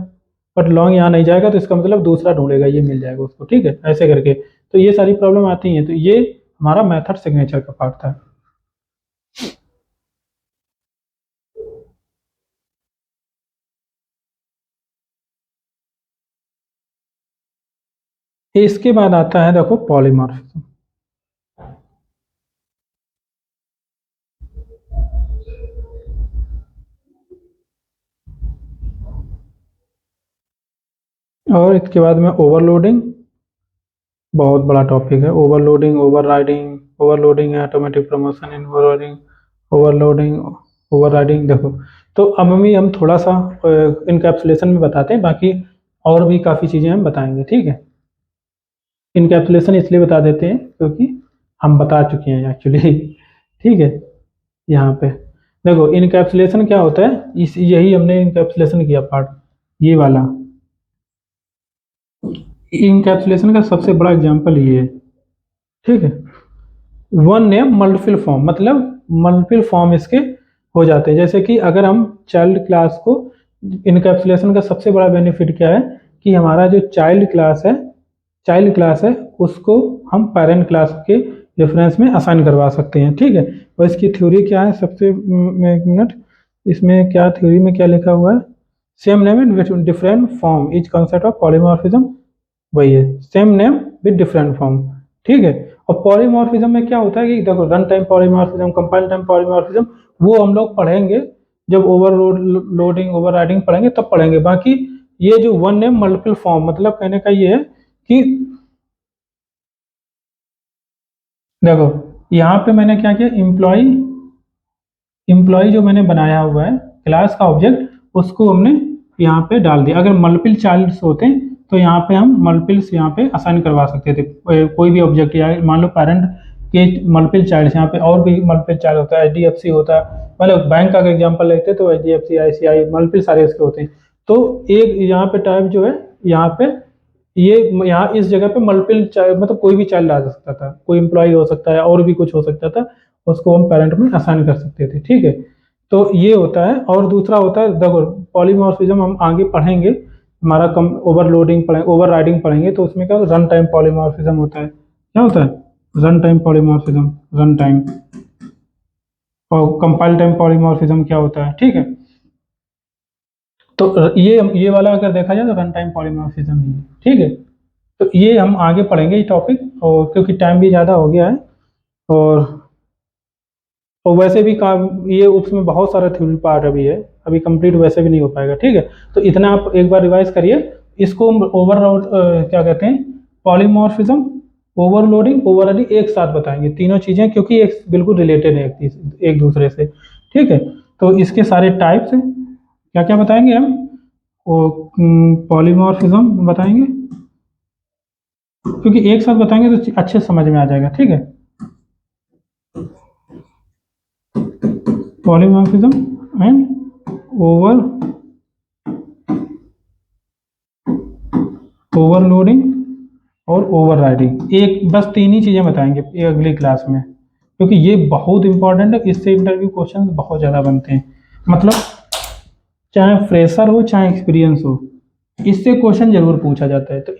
बट लॉन्ग यहाँ नहीं जाएगा, तो इसका मतलब दूसरा ढूंढेगा, ये मिल जाएगा उसको, ठीक है, ऐसे करके। तो ये सारी प्रॉब्लम आती हैं, तो ये हमारा मेथड सिग्नेचर का पार्ट था। इसके बाद आता है देखो पॉलीमॉर्फिज्म। और इसके बाद में ओवरलोडिंग, बहुत बड़ा टॉपिक है। ओवरलोडिंग, ओवरलोडिंग है, ऑटोमेटिक प्रमोशन, इनवरलोडिंग, ओवरलोडिंग, ओवरराइडिंग। देखो, तो अब हम थोड़ा सा इनकैप्सुलेशन में बताते हैं, बाकी और भी काफ़ी चीज़ें हम बताएंगे, ठीक है। इनकैप्सुलेशन इसलिए बता देते हैं क्योंकि हम बता चुके हैं एक्चुअली। ठीक है। यहाँ पे देखो इनकैप्सुलेशन क्या होता है, इस यही हमने इनकैप्सुलेशन किया पार्ट, ये वाला। इनकैप्सुलेशन का सबसे बड़ा एग्जांपल ये है, ठीक है। वन नेम मल्टीपल फॉर्म, मतलब मल्टीपल फॉर्म इसके हो जाते हैं। जैसे कि अगर हम चाइल्ड क्लास को, इनकैप्सुलेशन का सबसे बड़ा बेनिफिट क्या है कि हमारा जो चाइल्ड क्लास है उसको हम पेरेंट क्लास के रेफरेंस में असाइन करवा सकते हैं, ठीक है। और इसकी थ्योरी क्या है, सबसे एक मिनट, इसमें क्या थ्योरी में क्या लिखा हुआ है, same name in different form is concept of polymorphism, वही है, same name with different form, ठीक है। और पॉलीमॉर्फिज्म में क्या होता है कि देखो run time polymorphism, compile time polymorphism, वो हम लोग पढ़ेंगे जब लोडिंग ओवरराइडिंग पढ़ेंगे तब पढ़ेंगे। बाकी ये जो वन नेम मल्टीपल फॉर्म, मतलब कहने का ये है कि देखो यहाँ पे मैंने क्या किया, इम्प्लॉय जो मैंने बनाया हुआ है क्लास का ऑब्जेक्ट, उसको हमने यहाँ पे डाल दिया। अगर मल्टीपल चाइल्ड्स होते तो यहाँ पे हम मल्टीपल्स यहाँ पे असाइन करवा सकते थे, कोई भी ऑब्जेक्ट, या मान लो पेरेंट के मल्टीपल चाइल्ड्स, यहाँ पे और भी मल्टीपल चाइल्ड होता है, एचडीएफसी होता है, मतलब बैंक का अगर एग्जाम्पल लेते हैं तो एचडीएफसी, आईसीआई, मल्टीपल सारे इसके होते हैं। तो एक यहाँ पे टाइप जो है, यहाँ पे ये यहाँ इस जगह पे मल्टीपल चाइल्ड, मतलब कोई भी चाइल्ड आ सकता था, कोई एम्प्लॉय हो सकता है और भी कुछ हो सकता था, उसको हम पेरेंट में असाइन कर सकते थे, ठीक है। तो ये होता है। और दूसरा होता है देखो पॉलीमॉर्फिज्म, हम आगे पढ़ेंगे, हमारा कम ओवरलोडिंग पढ़ेंगे, ओवरराइडिंग पढ़ेंगे, तो उसमें क्या रन टाइम पॉलीमॉर्फिज्म होता है। क्या होता है run time polymorphism, run time. और कंपाइल टाइम पॉलीमॉर्फिज्म क्या होता है, ठीक है। तो ये वाला अगर देखा जाए तो रन टाइम पॉलीमॉर्फिज्म ही है, ठीक है। तो ये हम आगे पढ़ेंगे ये टॉपिक, और क्योंकि टाइम भी ज़्यादा हो गया है, और वैसे भी काम ये उसमें बहुत सारा थ्योरी पार्ट अभी है, अभी कंप्लीट वैसे भी नहीं हो पाएगा, ठीक है। तो इतना आप एक बार रिवाइज करिए। इसको क्या कहते हैं, पॉलीमॉर्फिज्म, ओवरलोडिंग, ओवरराइडिंग एक साथ बताएंगे तीनों चीज़ें, क्योंकि एक बिल्कुल रिलेटेड है एक दूसरे से, ठीक है। तो इसके सारे टाइप्स क्या क्या बताएंगे हम, पॉलीमॉर्फिज्म बताएंगे, क्योंकि एक साथ बताएंगे तो अच्छे समझ में आ जाएगा, ठीक है। पॉलीमॉर्फिज्म एंड ओवरलोडिंग और ओवरराइडिंग, एक बस तीन ही चीज़ें बताएंगे ये अगली क्लास में, क्योंकि ये बहुत इंपॉर्टेंट है, इससे इंटरव्यू क्वेश्चन बहुत ज़्यादा बनते हैं, मतलब चाहे फ्रेशर हो चाहे एक्सपीरियंस हो, इससे क्वेश्चन जरूर पूछा जाता है। तो